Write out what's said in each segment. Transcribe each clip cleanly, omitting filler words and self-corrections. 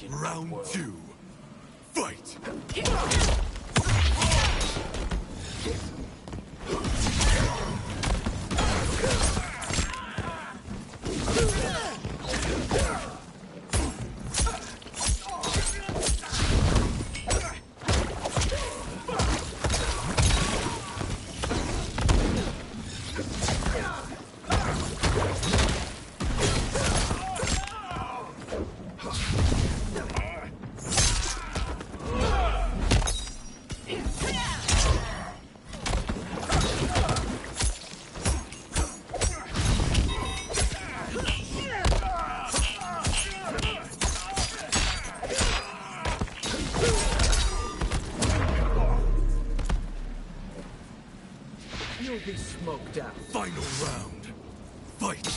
Round two. Fight! You'll be smoked out. Final round. Fight!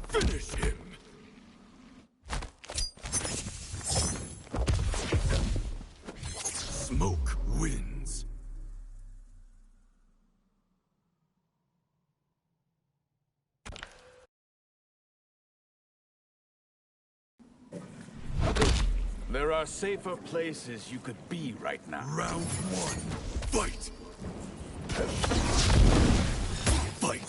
Finish him! Smoke wins. There are safer places you could be right now. Round one. Fight! Fight!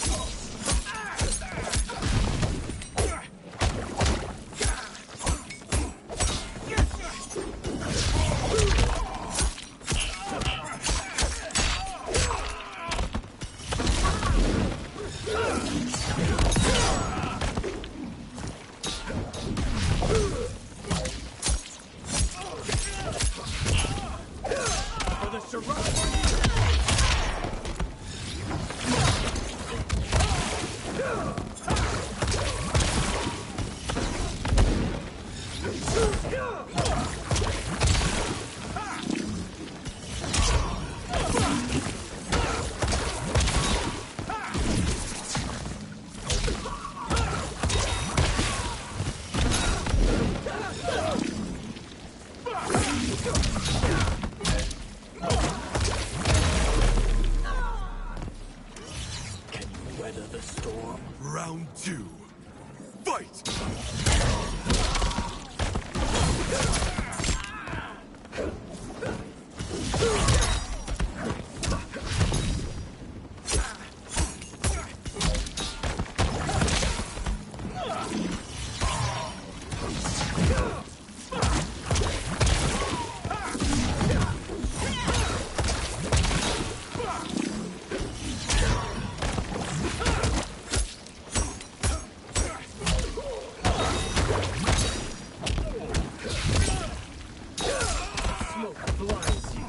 For the surrounding. Can you weather the storm? Round two. Fight! Smoke blinds you.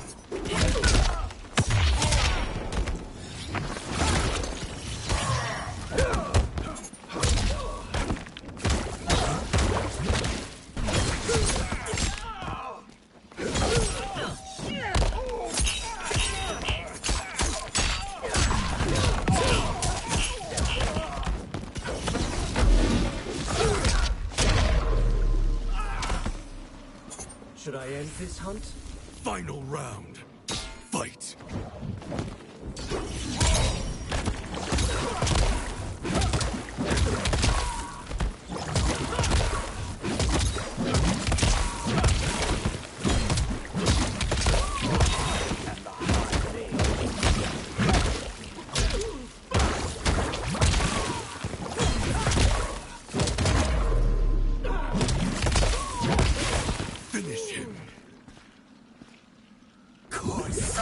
Should I end this hunt? Final round. Fight! Finish him. Cause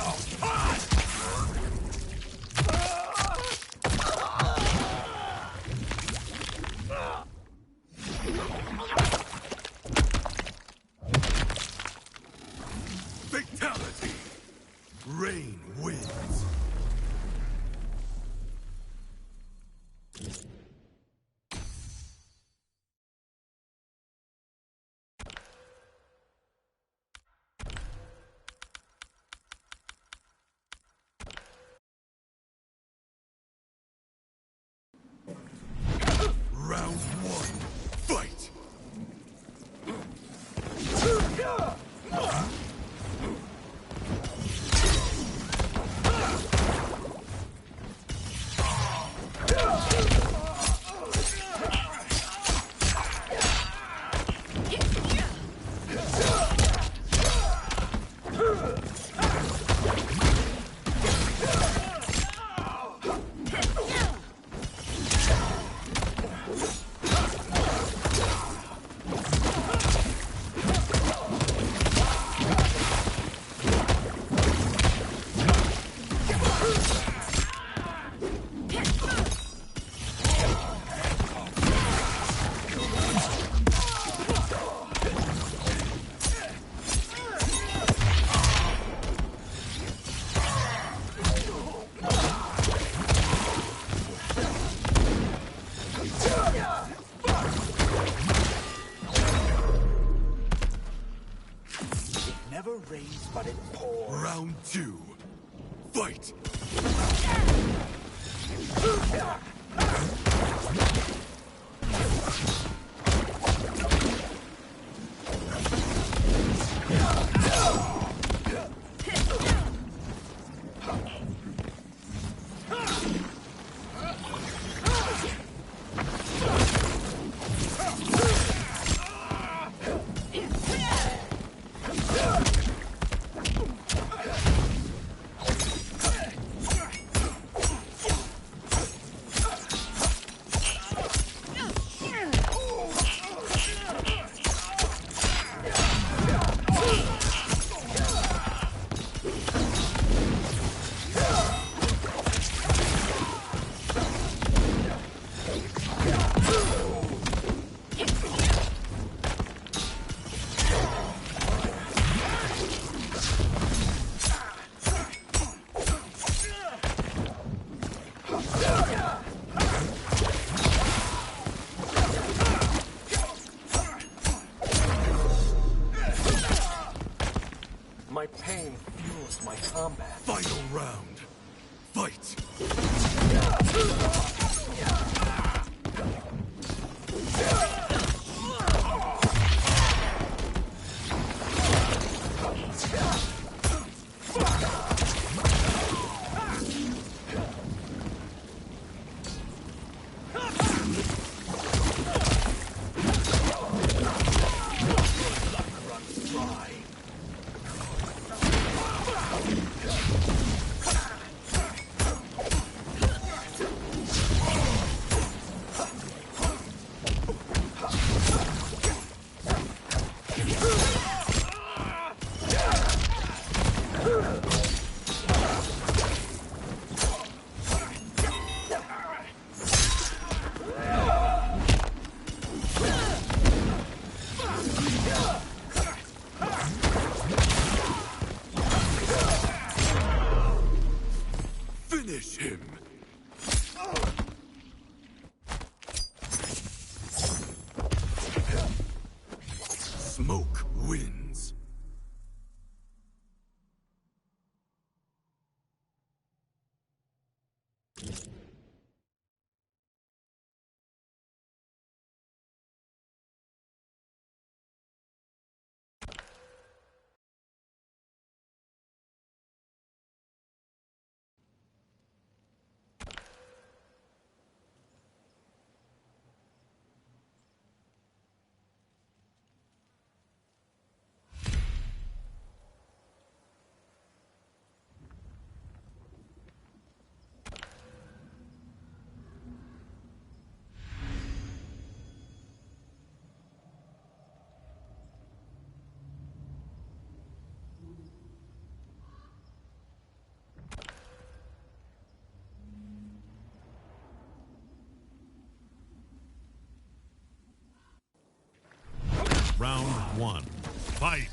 Round 2. Fight! My pain fuels my combat. Final round. Fight! Finish him! Smoke wins. Round 1. Fight!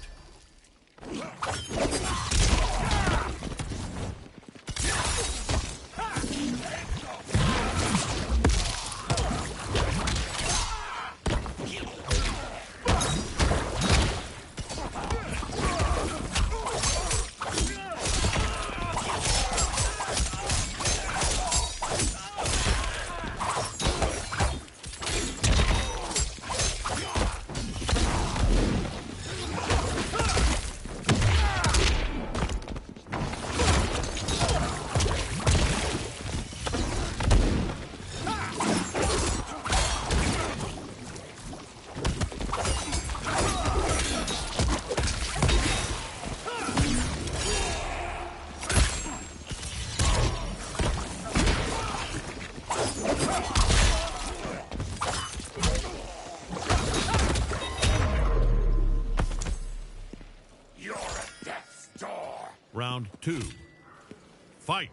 Round 2. Fight!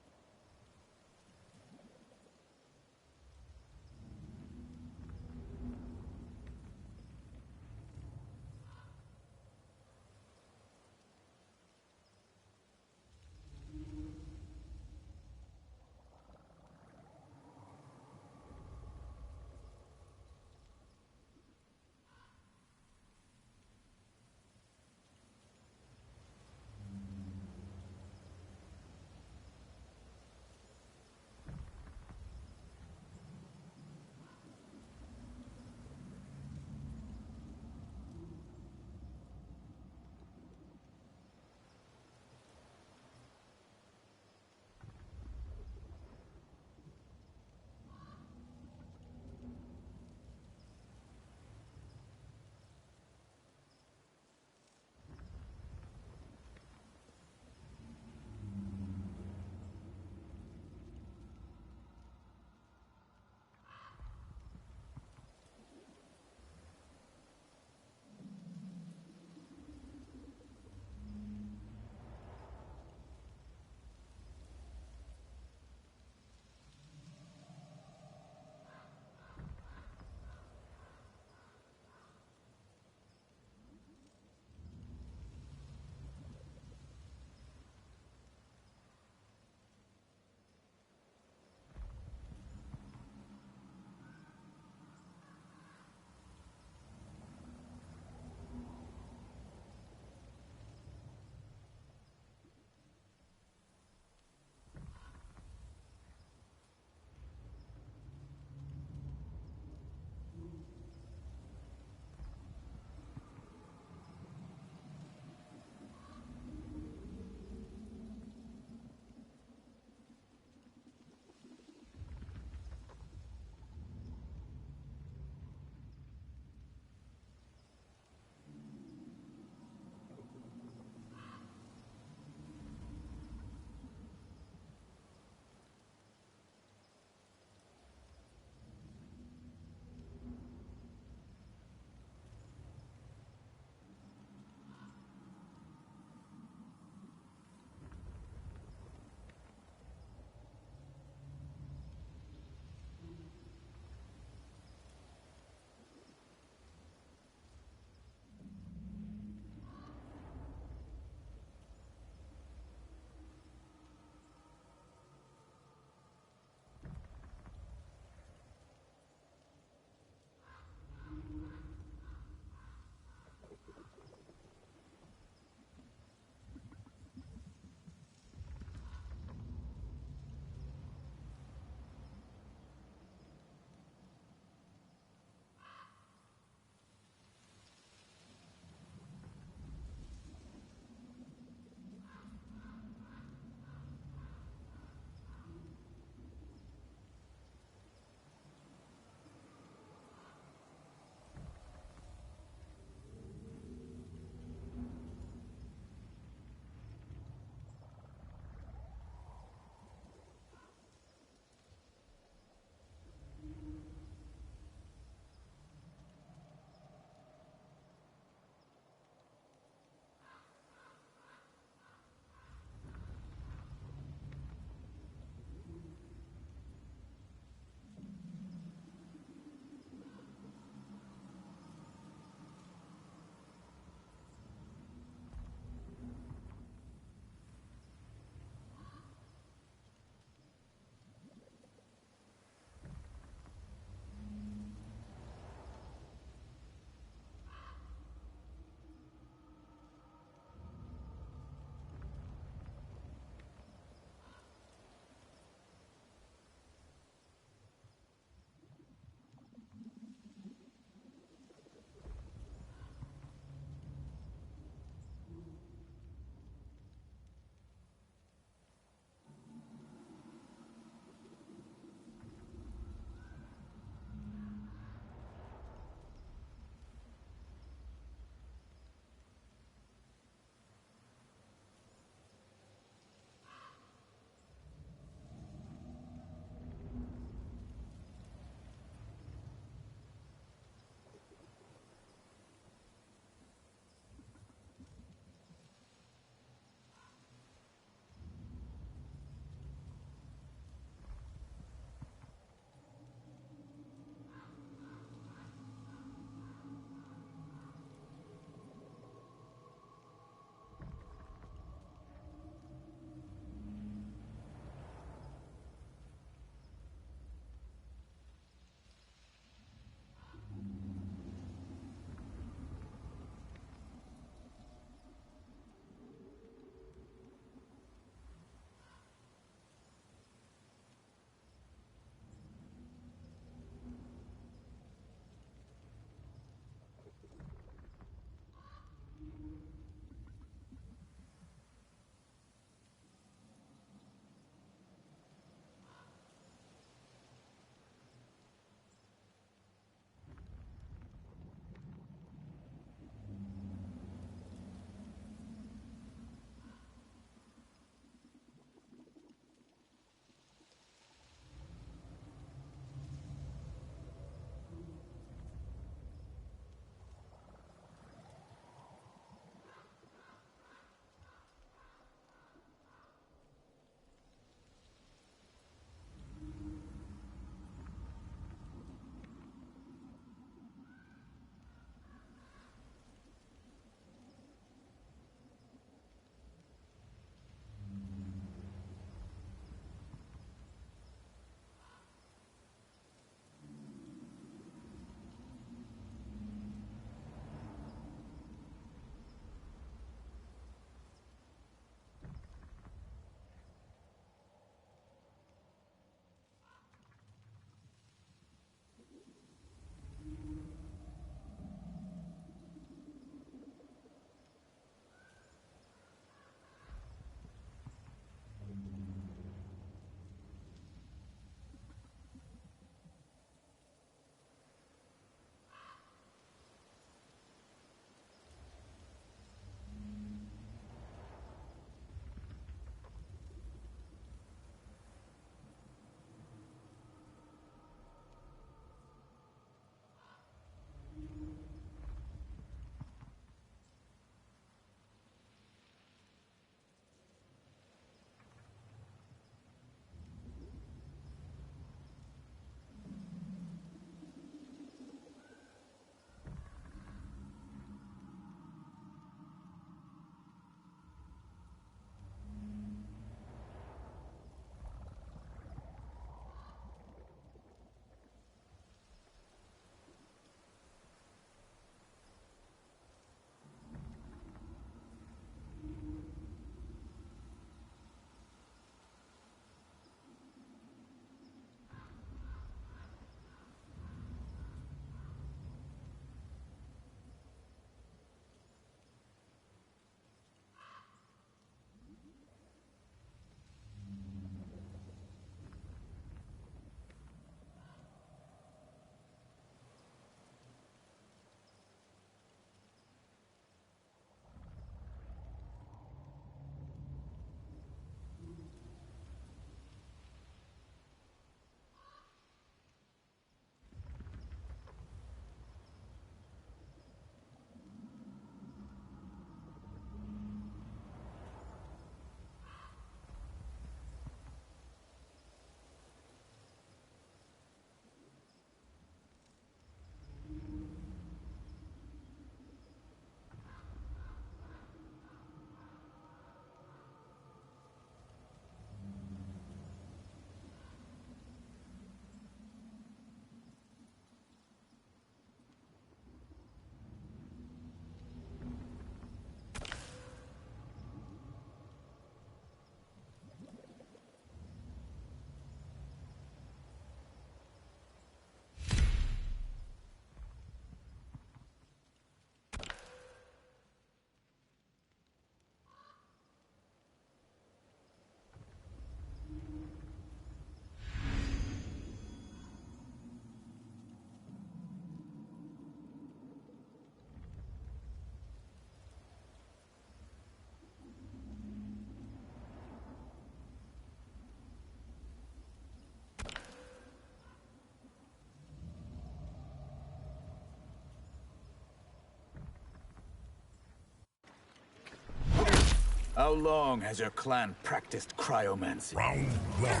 How long has your clan practiced cryomancy? Round one,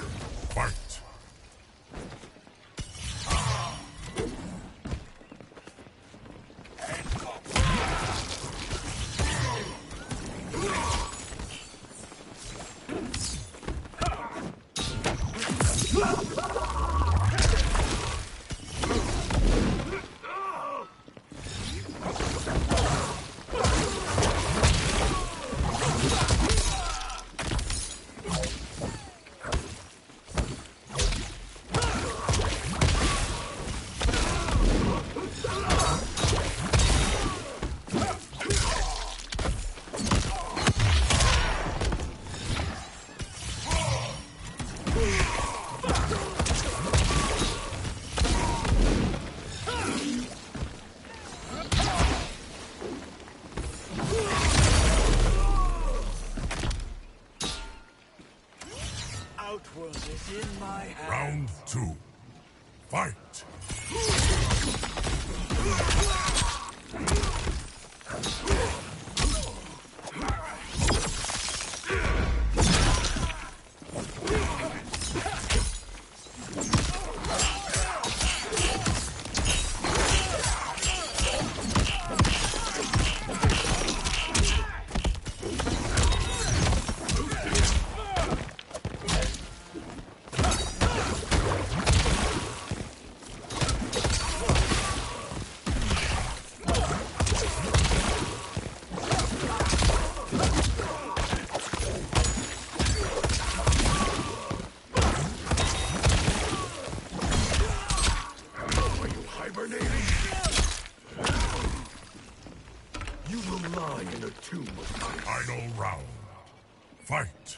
fight. Outworld is in my hands. Round two, fight. You will lie in a tomb of ice. Final round, fight.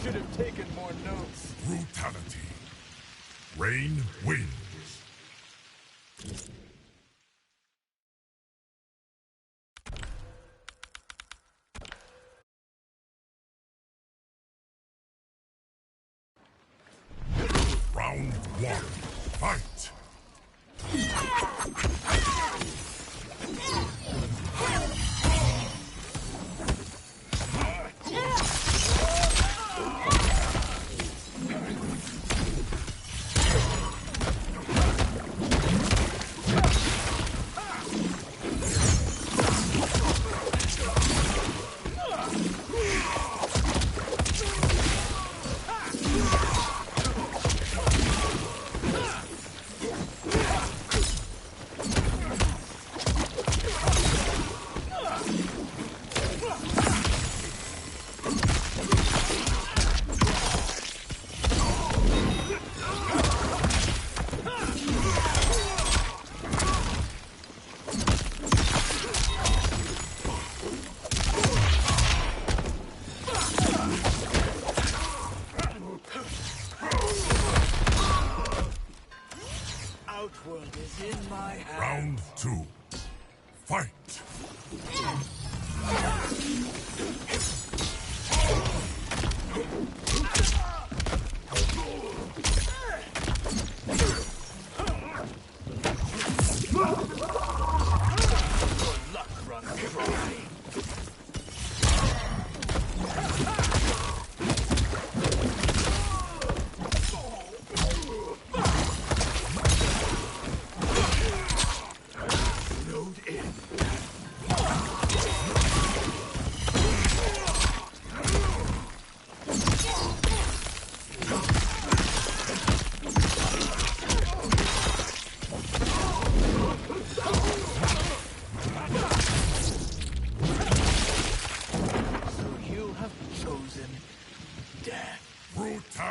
Should have taken more notes. Brutality. Rain wins. Round one, fight. Outworld is in my hands. Round two, fight. Luck runs dry.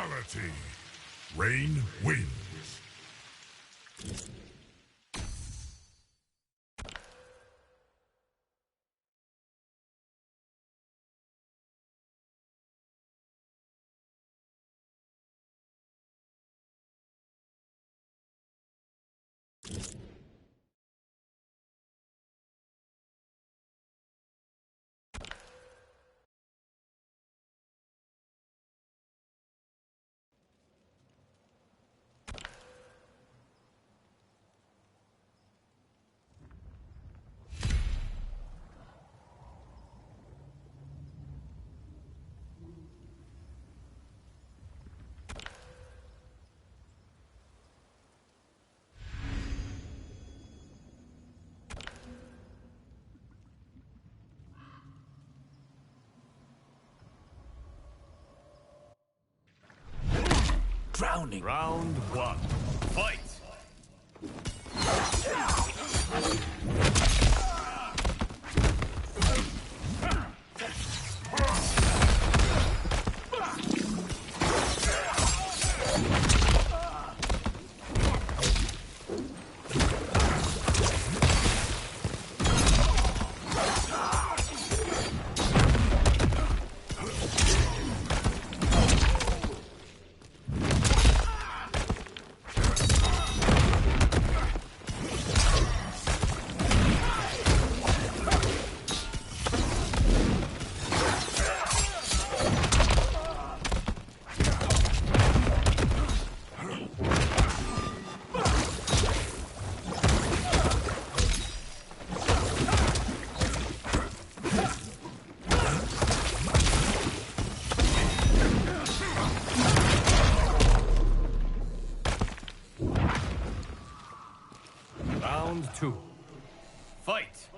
Fatality. Rain wins. Drowning. Round one. Fight! Round two. Fight!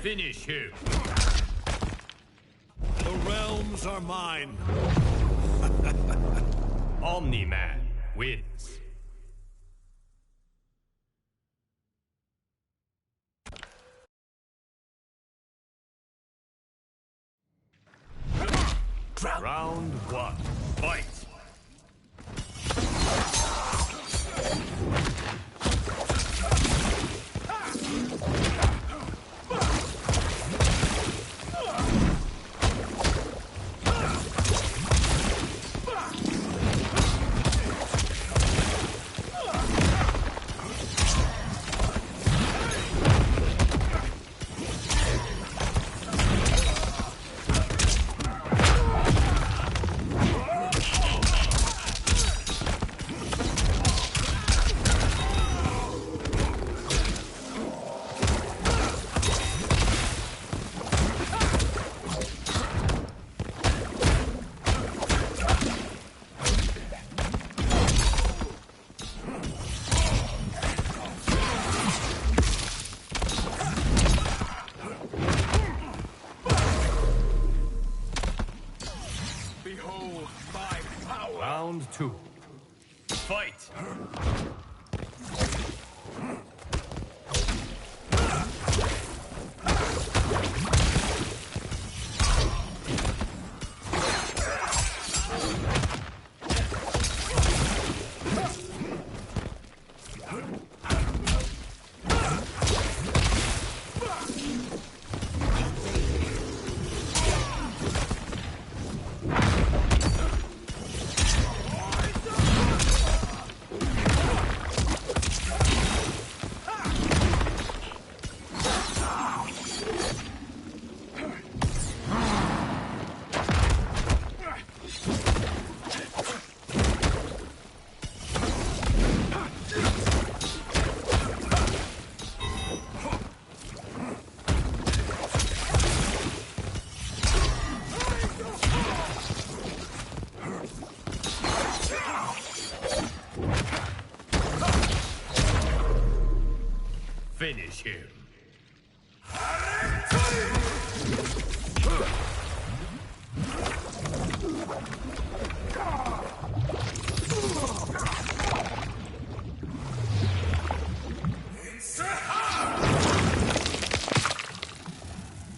Finish him. The realms are mine. Omni-Man wins. Round one. Fight! Behold my power. Round two. Fight! Finish him.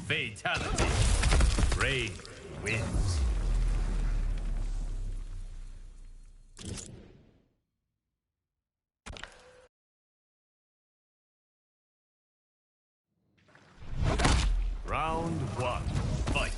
Fatality. Rain wins. Round one. Fight.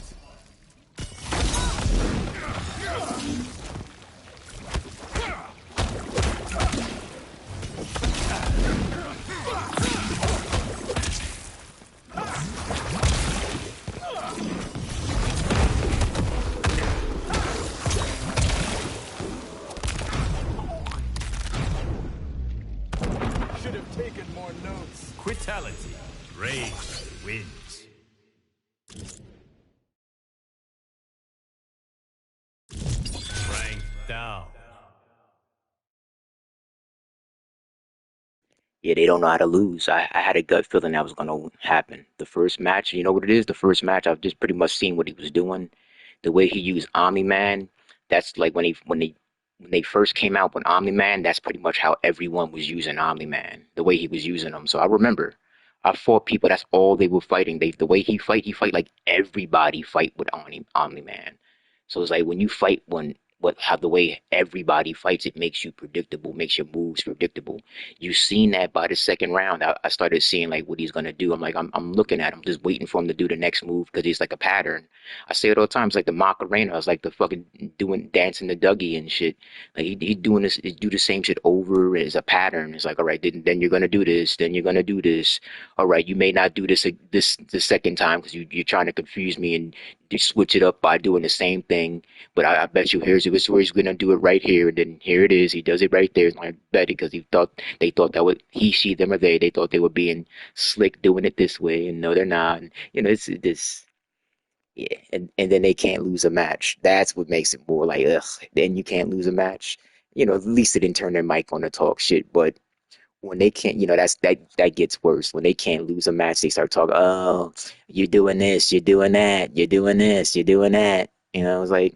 Should have taken more notes. Quitality. Rain wins. Rank down. Yeah, they don't know how to lose. I had a gut feeling that was going to happen. The first match, you know what it is? The first match, I've just pretty much seen what he was doing. The way he used Omni-Man, that's like when they first came out with Omni-Man, that's pretty much how everyone was using Omni-Man, the way he was using them. So I remember I fought people, that's all they were fighting. The way he fight like everybody fight with Omni-Man. So it's like when you fight how the way everybody fights, it makes you predictable, makes your moves predictable. You seen that by the second round. I started seeing like what he's gonna do. I'm looking at him, just waiting for him to do the next move because he's like a pattern. I say it all the time. It's like the Macarena. It's like the fucking doing dancing the Dougie and shit. Like he doing this, he do the same shit over as a pattern. It's like, all right, then you're gonna do this, then you're gonna do this. All right, you may not do this the second time because you're trying to confuse me and you switch it up by doing the same thing. But I bet you here's where he's gonna do it right here, and then here it is. He does it right there. I bet it because they thought that would he, she, them, or they thought they were being slick doing it this way, and no, they're not. And, it's this. Yeah, and then they can't lose a match. That's what makes it more like ugh. Then you can't lose a match. At least they didn't turn their mic on to talk shit. But when they can't, that gets worse. When they can't lose a match, they start talking. Oh, you're doing this, you're doing that, you're doing this, you're doing that. It's like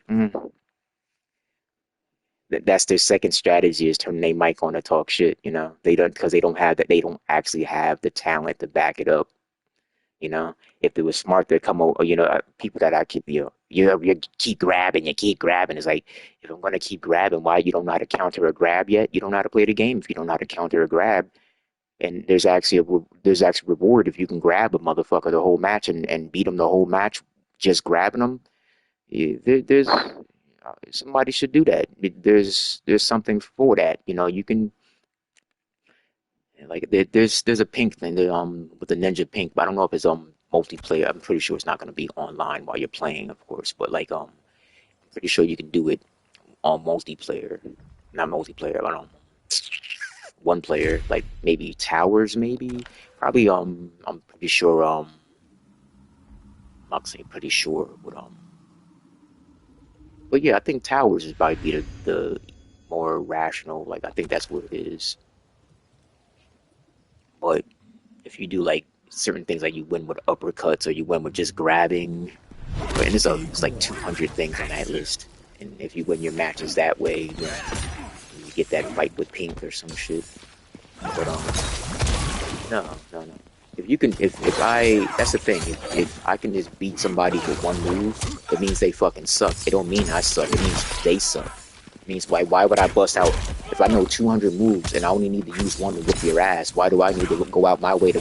that's their second strategy is turning their mic on to talk shit. They don't because they don't have that. They don't actually have the talent to back it up. If they were smart, they'd come over. People that I keep, you keep grabbing, you keep grabbing. It's like if I'm gonna keep grabbing, why you don't know how to counter a grab yet? You don't know how to play the game if you don't know how to counter a grab. And there's actually reward if you can grab a motherfucker the whole match and beat them the whole match just grabbing them. Yeah, there's somebody should do that. There's something for that. You can like there's a pink thing with the ninja pink, but I don't know if it's multiplayer. I'm pretty sure it's not going to be online while you're playing, of course. But like I'm pretty sure you can do it on multiplayer, not multiplayer, but one player, like maybe towers, maybe probably I'm pretty sure I'm not saying pretty sure, but yeah, I think towers is probably be the more rational. Like I think that's what it is. But if you do like certain things, like you win with uppercuts or you win with just grabbing, and it's like 200 things on that list. And if you win your matches that way, you get that fight with Pink or some shit. But no. That's the thing. If I can just beat somebody with one move, it means they fucking suck. It don't mean I suck. It means they suck. It means why would I bust out if I know 200 moves and I only need to use one to whip your ass? Why do I need to go out my way to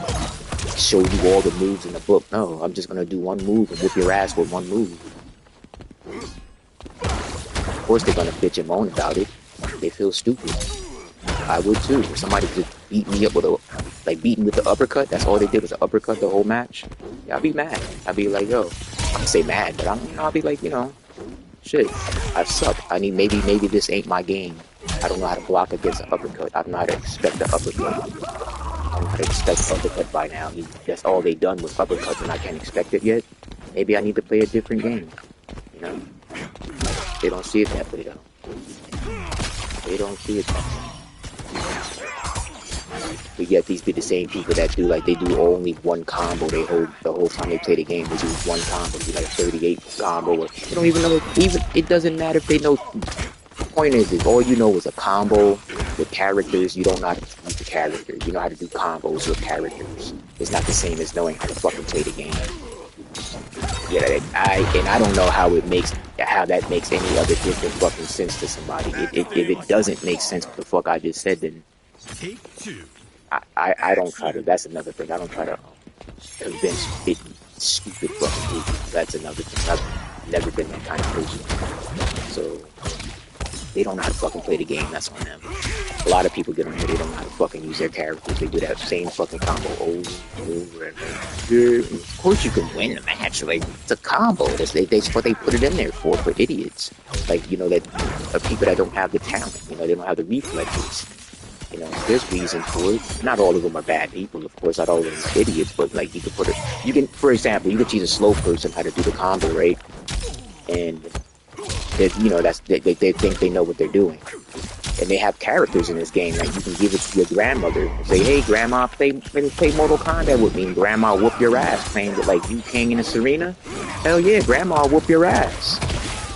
show you all the moves in the book? No, I'm just gonna do one move and whip your ass with one move. Of course they're gonna bitch and moan about it. They feel stupid. I would too. If somebody just beat me up beating with the uppercut, that's all they did was an uppercut the whole match. Yeah, I'd be mad. I'd be like, yo, I say mad, but I'll be like, shit, I suck. Maybe this ain't my game. I don't know how to block against an uppercut. I don't know how to expect the uppercut. I don't know how to expect the uppercut by now. That's all they done was uppercuts and I can't expect it yet. Maybe I need to play a different game. They don't see it that way though. They don't see it that way. But yet these be the same people that do like they do only one combo. They hold the whole time they play the game. They do one combo, do like 38 combo. Or, they don't even know. Even it doesn't matter if they know. The point is all you know is a combo with characters. You don't know how to use the character. You know how to do combos with characters. It's not the same as knowing how to fucking play the game. Yeah, I don't know how that makes any other different fucking sense to somebody. If it doesn't make sense what the fuck I just said, then Take two. I don't try to. That's another thing. I don't try to convince big stupid fucking people. That's another thing. I've never been that kind of person. So they don't know how to fucking play the game. That's on them. A lot of people get on here. They don't know how to fucking use their characters. They do that same fucking combo over and over and over. Of course you can win the match. Like, it's a combo. That's what they put it in there for idiots. Like, you know, that people that don't have the talent. You know, they don't have the reflexes. You know, there's reason for it. Not all of them are bad people, of course. Not all of them are idiots. But like, you can, for example, you can teach a slow person how to do the combo, right? And you know, they think they know what they're doing. And they have characters in this game. Like, you can give it to your grandmother and say, hey, grandma, play Mortal Kombat with me. And grandma whoop your ass playing with, like, Liu Kang and Serena. Hell yeah, grandma whoop your ass.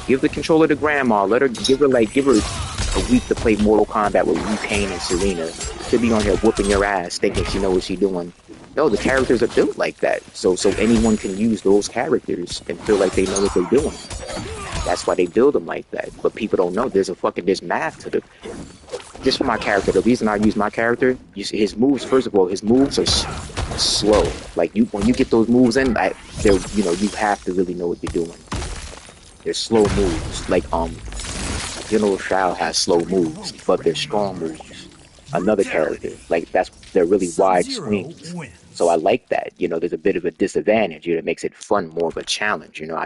Give the controller to grandma. Give her a week to play Mortal Kombat with Liu Kang and Serena. She'll be on here whooping your ass thinking she knows what she's doing. No, the characters are built like that. So anyone can use those characters and feel like they know what they're doing. That's why they build them like that. But people don't know there's math to just for my character. The reason I use my character, his moves, first of all, his moves are slow. Like, when you get those moves in, you have to really know what you're doing. They're slow moves. Like, General Shao has slow moves, but they're strong moves. Another character, like, they're really wide swings. So I like that. You know, there's a bit of a disadvantage. You know, it makes it fun, more of a challenge. You know,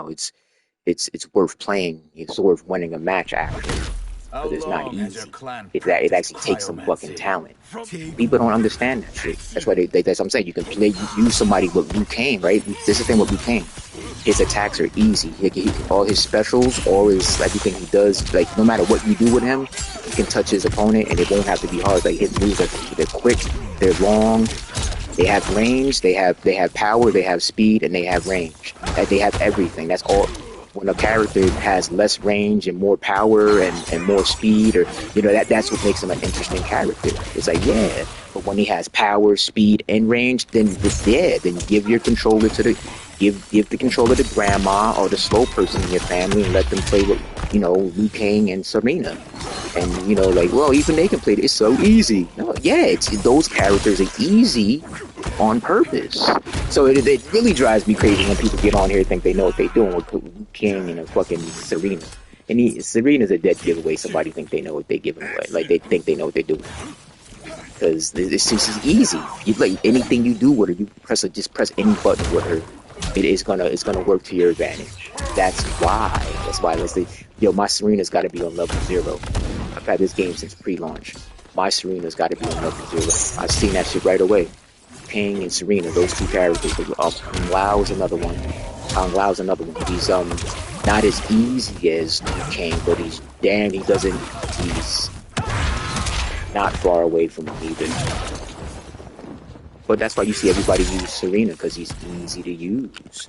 it's worth playing. It's worth winning a match actually, because it's not easy. It actually takes some fucking talent. People don't understand that shit. That's why that's what I'm saying. You can use somebody with Liu Kang, right? This is the thing with Liu Kang. His attacks are easy. All his specials, all his everything he does, like, no matter what you do with him, he can touch his opponent and it won't have to be hard. Like, his moves they're quick, they're long, they have range, they have power, they have speed, and they have range. They have everything. That's all. When a character has less range and more power and more speed, or, you know, that's what makes him an interesting character. It's like, yeah, but when he has power, speed, and range, then give your controller to give the controller to grandma or the slow person in your family and let them play with, you know, Liu Kang and Serena. And, you know, like, well, even they can play it. It's so easy. No, yeah, those characters are easy on purpose. So it really drives me crazy when people get on here and think they know what they're doing with Liu Kang and fucking Serena. And Serena's a dead giveaway. Somebody think they know what they're giving away. Like, they think they know what they're doing. Because it's just easy. Like, anything you do with her, you just press any button with her. It's gonna work to your advantage. That's why let's say, yo, my Serena's got to be on level 0. I've had this game since pre-launch. My Serena's got to be on level 0. I've seen that shit right away. Kang and Serena, those two characters. Kung Lao's another one. He's not as easy as Kang, but he's not far away from him either. But that's why you see everybody use Serena, because he's easy to use.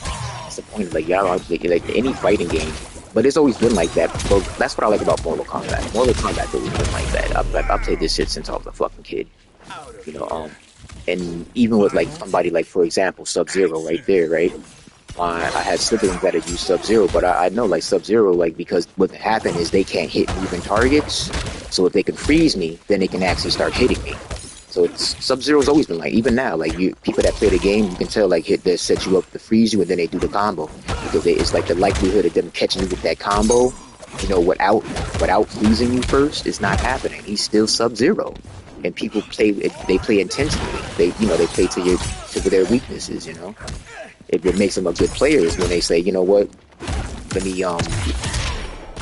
That's the point of, like, y'all, like any fighting game. But it's always been like that. But that's what I like about Mortal Kombat. Mortal Kombat's always been like that. I've played this shit since I was a fucking kid. You know, and even with, like, somebody like, for example, Sub-Zero right there, right? I had siblings that had used Sub-Zero, but I know, like, Sub-Zero, like, because what happened is they can't hit moving targets. So if they can freeze me, then they can actually start hitting me. So Sub-Zero's always been like, even now, like, people that play the game, you can tell, like, they set you up to freeze you, and then they do the combo. Because it's like the likelihood of them catching you with that combo, you know, without freezing you first, is not happening. He's still Sub-Zero. And people play intentionally. They play to their weaknesses, you know. It makes them a good player is when they say, you know what, let me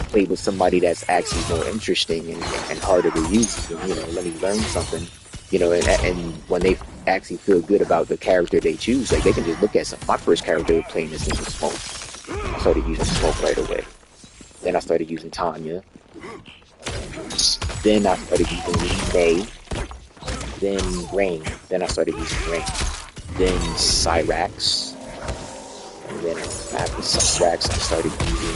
play with somebody that's actually more interesting and harder to use. And, you know, let me learn something. You know, and when they actually feel good about the character they choose, like, they can just look at my first character playing this game was Smoke. I started using Smoke right away. Then I started using Tanya. Then I started using May. Then Rain. Then I started using Rain. Then Cyrax. And then after Cyrax, I started using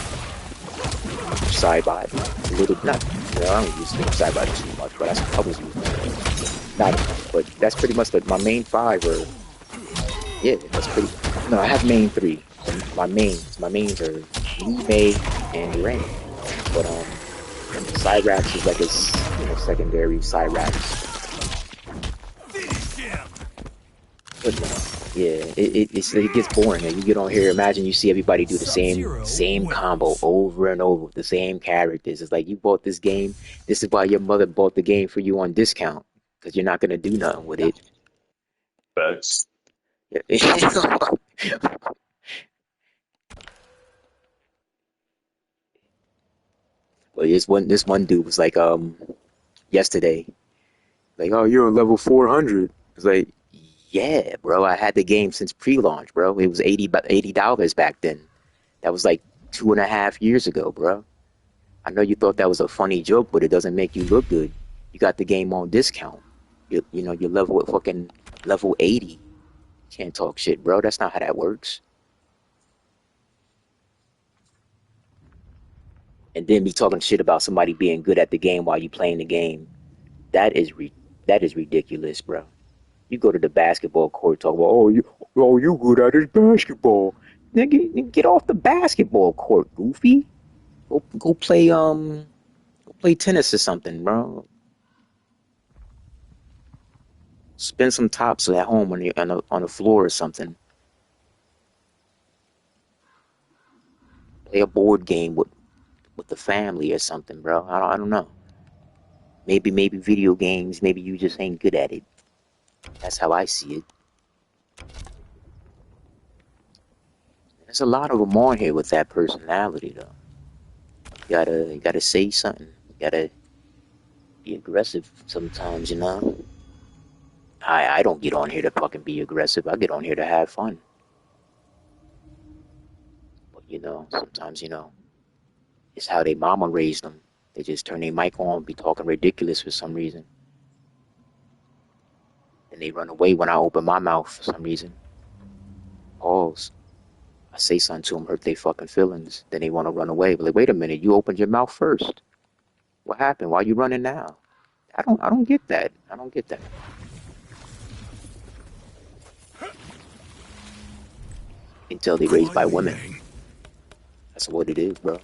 Cybot. A little, not, you know, I don't use Cybot too much, but I was using it. Not enough, but that's pretty much my main 5 are, yeah, that's pretty, no, I have main 3. My mains are Lee, May, and Rain. But, Cyrax is like a, you know, secondary Cyrax. But, yeah, it gets boring. And you get on here, imagine you see everybody do the same combo over and over with the same characters. It's like, you bought this game. This is why your mother bought the game for you on discount. Because you're not going to do nothing with it. Facts. But this one dude was like, yesterday, like, oh, you're on level 400. It's like, yeah, bro, I had the game since pre-launch, bro. It was $80 back then. That was like 2.5 years ago, bro. I know you thought that was a funny joke, but it doesn't make you look good. You got the game on discount. You know, you're level 80. Can't talk shit, bro. That's not how that works. And then be talking shit about somebody being good at the game while you playing the game. That is ridiculous, bro. You go to the basketball court, talk about, oh, you good at this basketball. Nigga, get off the basketball court, goofy. Go play tennis or something, bro. Spin some tops at home when you're on the floor or something. Play a board game with the family or something, bro. I don't know. Maybe video games. Maybe you just ain't good at it. That's how I see it. There's a lot of them on here with that personality, though. You gotta say something. You gotta be aggressive sometimes, you know. I don't get on here to fucking be aggressive. I get on here to have fun. But you know, sometimes, you know, it's how they mama raised them. They just turn their mic on, be talking ridiculous for some reason. And they run away when I open my mouth for some reason. Pause. I say something to them, hurt their fucking feelings. Then they want to run away. But like, wait a minute, you opened your mouth first. What happened? Why are you running now? I don't get that. I don't get that. Until they raised by women. That's what it is, bro.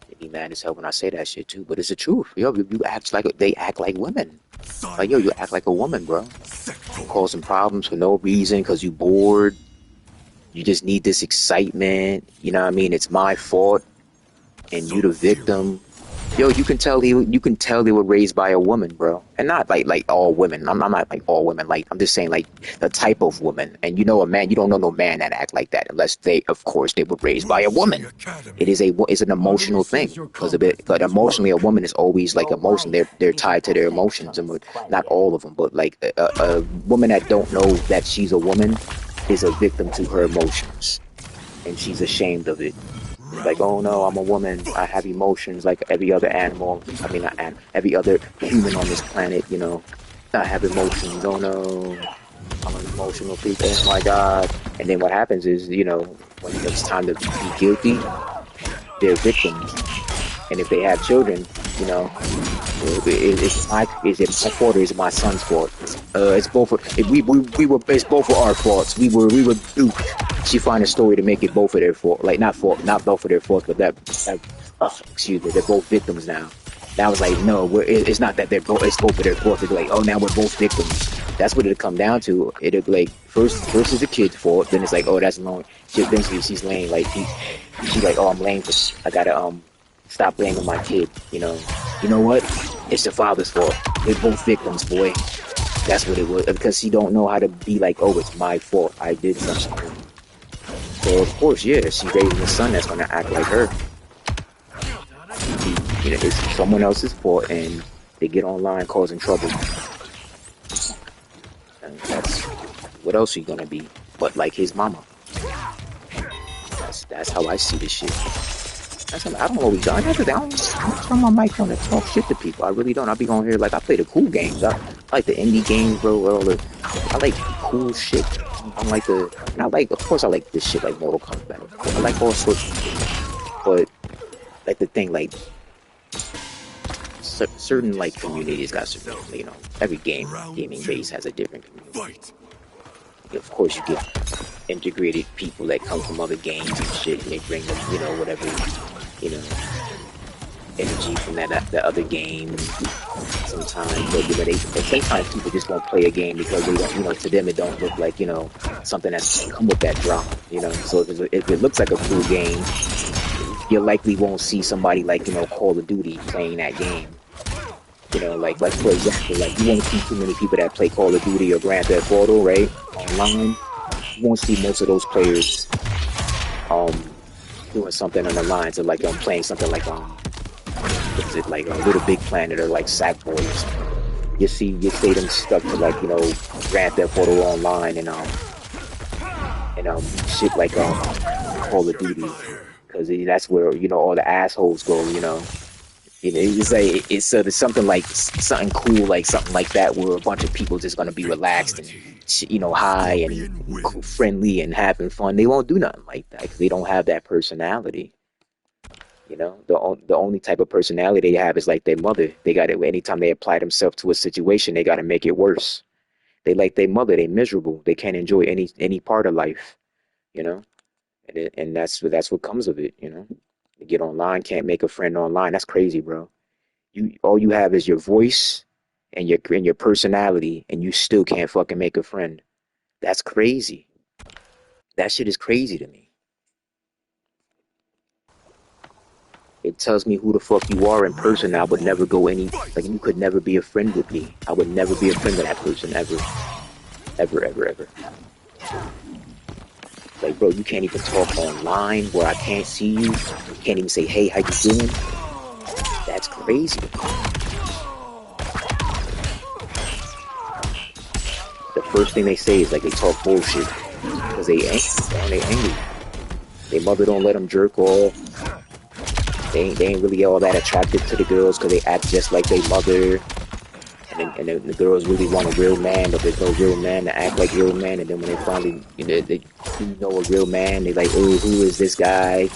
They be mad as hell when I say that shit too, but it's the truth. Yo, you act like they act like women. Like, yo, you act like a woman, bro. Causing problems for no reason because you bored. You just need this excitement. You know what I mean? It's my fault, and you the victim. Yo, you can tell they were raised by a woman, bro, and not like all women. I'm not like all women. Like, I'm just saying, like, the type of woman. And you know, a man, you don't know no man that act like that unless they were raised by a woman. It's an emotional thing because of it. But emotionally, a woman is always like emotion. They're tied to their emotions, and not all of them, but like a woman that don't know that she's a woman is a victim to her emotions, and she's ashamed of it. Like, oh no, I'm a woman. I have emotions like every other animal. I mean, not every other human on this planet. You know, I have emotions. Oh no, I'm an emotional creature. Oh my god. And then what happens is, you know, when it's time to be guilty, they're victims. And if they have children, you know, it's my fault or is it my son's fault? It's both. It's both of our faults. We were duped. She find a story to make it both of their fault. Like, not both of their faults, but excuse me, they're both victims now. That was like, no, it's not that it's both of their faults. It's like, oh, now we're both victims. That's what it'll come down to. It'll be like, first is the kid's fault. Then it's like, oh, that's long. Then she's laying like she's like, oh, I'm laying I gotta stop blaming my kid. You know what? It's the father's fault. We're both victims, boy. That's what it was. Because she don't know how to be like, oh, it's my fault. I did something. So of course, yeah, she's raising a son that's gonna act like her. You know, it's someone else's fault, and they get online causing trouble. And that's what else are you gonna be? But like his mama. That's how I see this shit. I don't always. I don't turn my mic on to talk shit to people. I really don't. I'll be on here like I play the cool games. I like the indie games, bro. I like cool shit. I like of course I like this shit like Mortal Kombat. I like all sorts of shit. But like the thing, like certain like communities got certain, you know, every gaming base has a different community. Of course, you get integrated people that come from other games and shit, and they bring them, you know, whatever, you know, energy from that other game. Sometimes, but you know, sometimes people just won't play a game because they don't, you know, to them it don't look like, you know, something that's come with that drama, you know. So if it looks like a cool game, you likely won't see somebody like, you know, Call of Duty playing that game. You know, like for example, like you won't see too many people that play Call of Duty or Grand Theft Auto, right? Online, you won't see most of those players doing something on the lines of like playing something like what is it, like a Little Big Planet or like Sackboy or something. You see them stuck to like, you know, Grand Theft Auto Online and shit like Call of Duty, because that's where, you know, all the assholes go, you know. It's like it's something like something cool, like something like that, where a bunch of people just gonna be relaxed and, you know, high and friendly and having fun. They won't do nothing like that because they don't have that personality. You know, the only type of personality they have is like their mother. They got it. Anytime they apply themselves to a situation, they got to make it worse. They like their mother. They miserable. They can't enjoy any part of life. You know, and that's what comes of it. You know. You get online, can't make a friend online. That's crazy, bro. All you have is your voice and your personality, and you still can't fucking make a friend. That's crazy. That shit is crazy to me. It tells me who the fuck you are in person. I would never go like you could never be a friend with me. I would never be a friend with that person ever. Ever, ever, ever. Like, bro, you can't even talk online where I can't see you. You can't even say, hey, how you doing? That's crazy. The first thing they say is like they talk bullshit because they angry. Their mother don't let them jerk off. They ain't really all that attracted to the girls because they act just like their mother. And then the girls really want a real man, but there's no real man to act like real man. And then when they finally, you know a real man, they like, oh, who is this guy?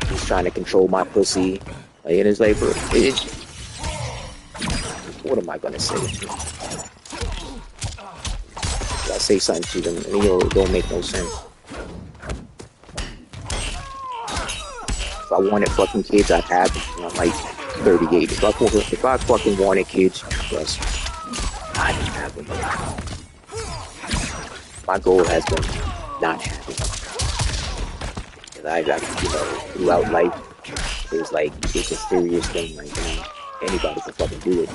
He's trying to control my pussy. Like, and it's like, bro, what am I gonna say? I say something to them, and it don't make no sense. If I wanted fucking kids, I'd have them. You know, like 38. If I fucking wanted kids, trust me, I didn't have them. My goal has been not having them. Because I got, you know, throughout life, it's a serious thing, like, you know, anybody can fucking do it.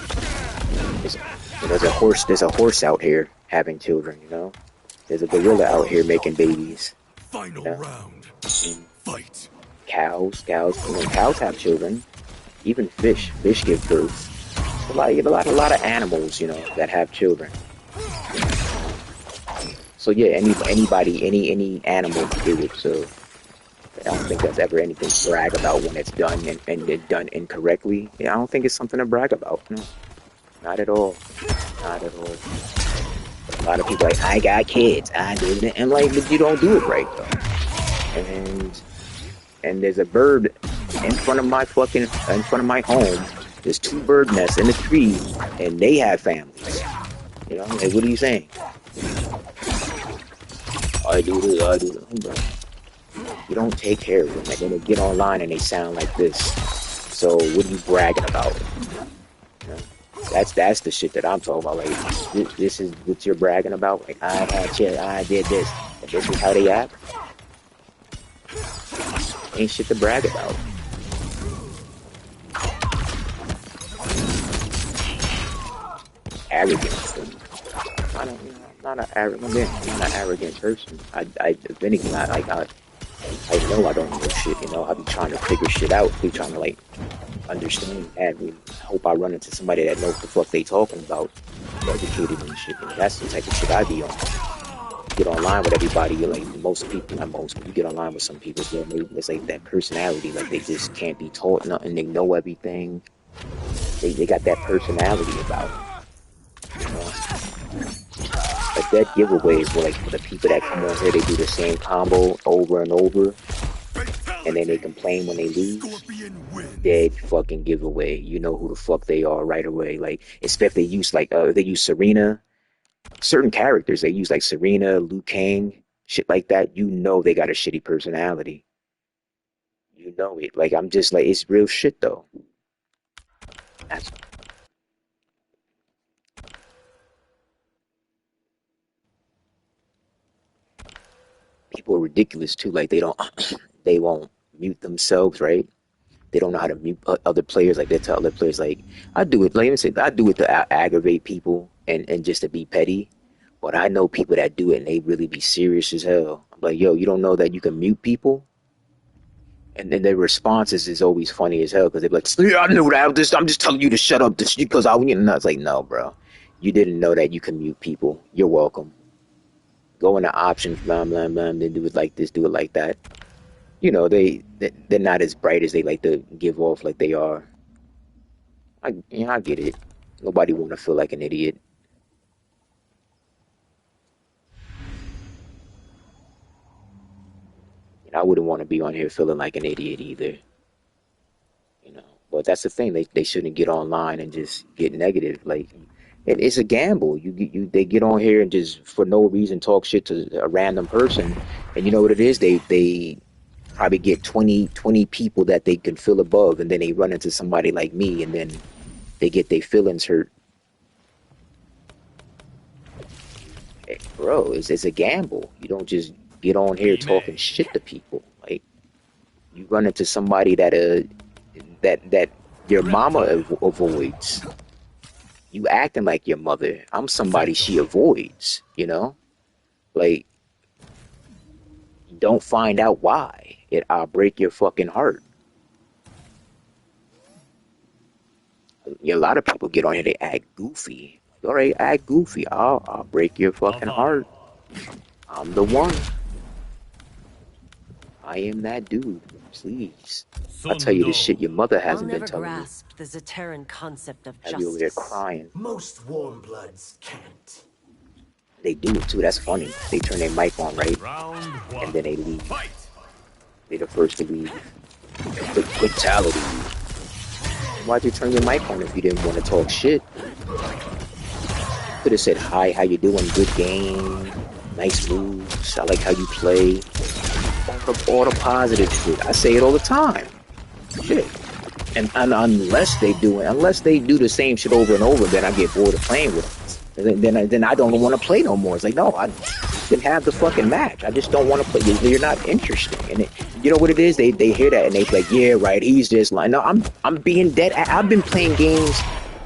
There's a horse out here having children, you know? There's a gorilla out here making babies. Final you know? round. Fight. Cows have children. Even fish give birth. A lot of animals, you know, that have children. So yeah, any animal can do it. So I don't think that's ever anything to brag about when it's done and done incorrectly. Yeah, I don't think it's something to brag about. No, not at all. Not at all. A lot of people are like, I got kids, I did it, and like, but you don't do it right though. And there's a bird in front of my home. There's 2 bird nests in a tree, and they have families. You know, like, what are you saying? I do this. You don't take care of them. Like, when they get online and they sound like this. So what are you bragging about? You know? That's the shit that I'm talking about. Like, this is what you're bragging about. Like, I had shit, I did this, and this is how they act. Ain't shit to brag about. Arrogance. I'm not an arrogant person. If anything, I know I don't know shit. You know, I be trying to figure shit out. Be trying to like understand that. I hope I run into somebody that knows the fuck they talking about, educated and shit. And that's the type of shit I be on. get online with everybody, you're like most people, not most, but you get online with some people, it's like that personality, like they just can't be taught nothing, they know everything. They got that personality about it. You know? A dead giveaway is like for the people that come on here, they do the same combo over and over, and then they complain when they lose. Dead fucking giveaway. You know who the fuck they are right away. Like, especially if they use like they use Serena, certain characters they use like Serena, Liu Kang, shit like that. You know they got a shitty personality. You know it. Like I'm just like it's real shit though. That's people are ridiculous too. Like they don't, they won't mute themselves, right? They don't know how to mute other players. Like they tell other players, like I do it. Like let me say, I do it to aggravate people and just to be petty. But I know people that do it and they really be serious as hell. I'm like, yo, you don't know that you can mute people? And then their responses is always funny as hell because they're like, yeah, I knew that. I'm just telling you to shut up this because you know. It's like, no, bro, you didn't know that you can mute people. You're welcome. Go into options, blah blah blah. Then do it like this, do it like that. You know, they're not as bright as they like to give off like they are. I get it. Nobody want to feel like an idiot. I wouldn't want to be on here feeling like an idiot either. You know, but that's the thing. They shouldn't get online and just get negative. Like, it's a gamble. They get on here and just for no reason talk shit to a random person, and you know what it is? They probably get 20 people that they can feel above, and then they run into somebody like me, and then they get their feelings hurt. Hey, bro, it's a gamble. You don't just get on here talking shit to people. Like you run into somebody that that your mama avoids. You acting like your mother. I'm somebody she avoids. You know, like don't find out why. I'll break your fucking heart. A lot of people get on here. They act goofy. All right, act goofy. I'll break your fucking heart. I'm the one. I am that dude. Please. I'll tell you this shit your mother hasn't been telling you. The Zaterran concept of I'll be over there crying. Most warm bloods can't. They do it too. That's funny. They turn their mic on, right? And then they leave. They're the first to leave. The fatality. Why'd you turn your mic on if you didn't want to talk shit? Could have said, hi, how you doing? Good game. Nice moves. I like how you play. All the positive shit. I say it all the time. Shit. And unless they do the same shit over and over, then I get bored of playing with them. Then I don't want to play no more. It's like, no, I can have the fucking match. I just don't want to play. You're not interesting. And you know what it is? They hear that and they like, yeah, right. He's just like, no, I'm being dead. I've been playing games.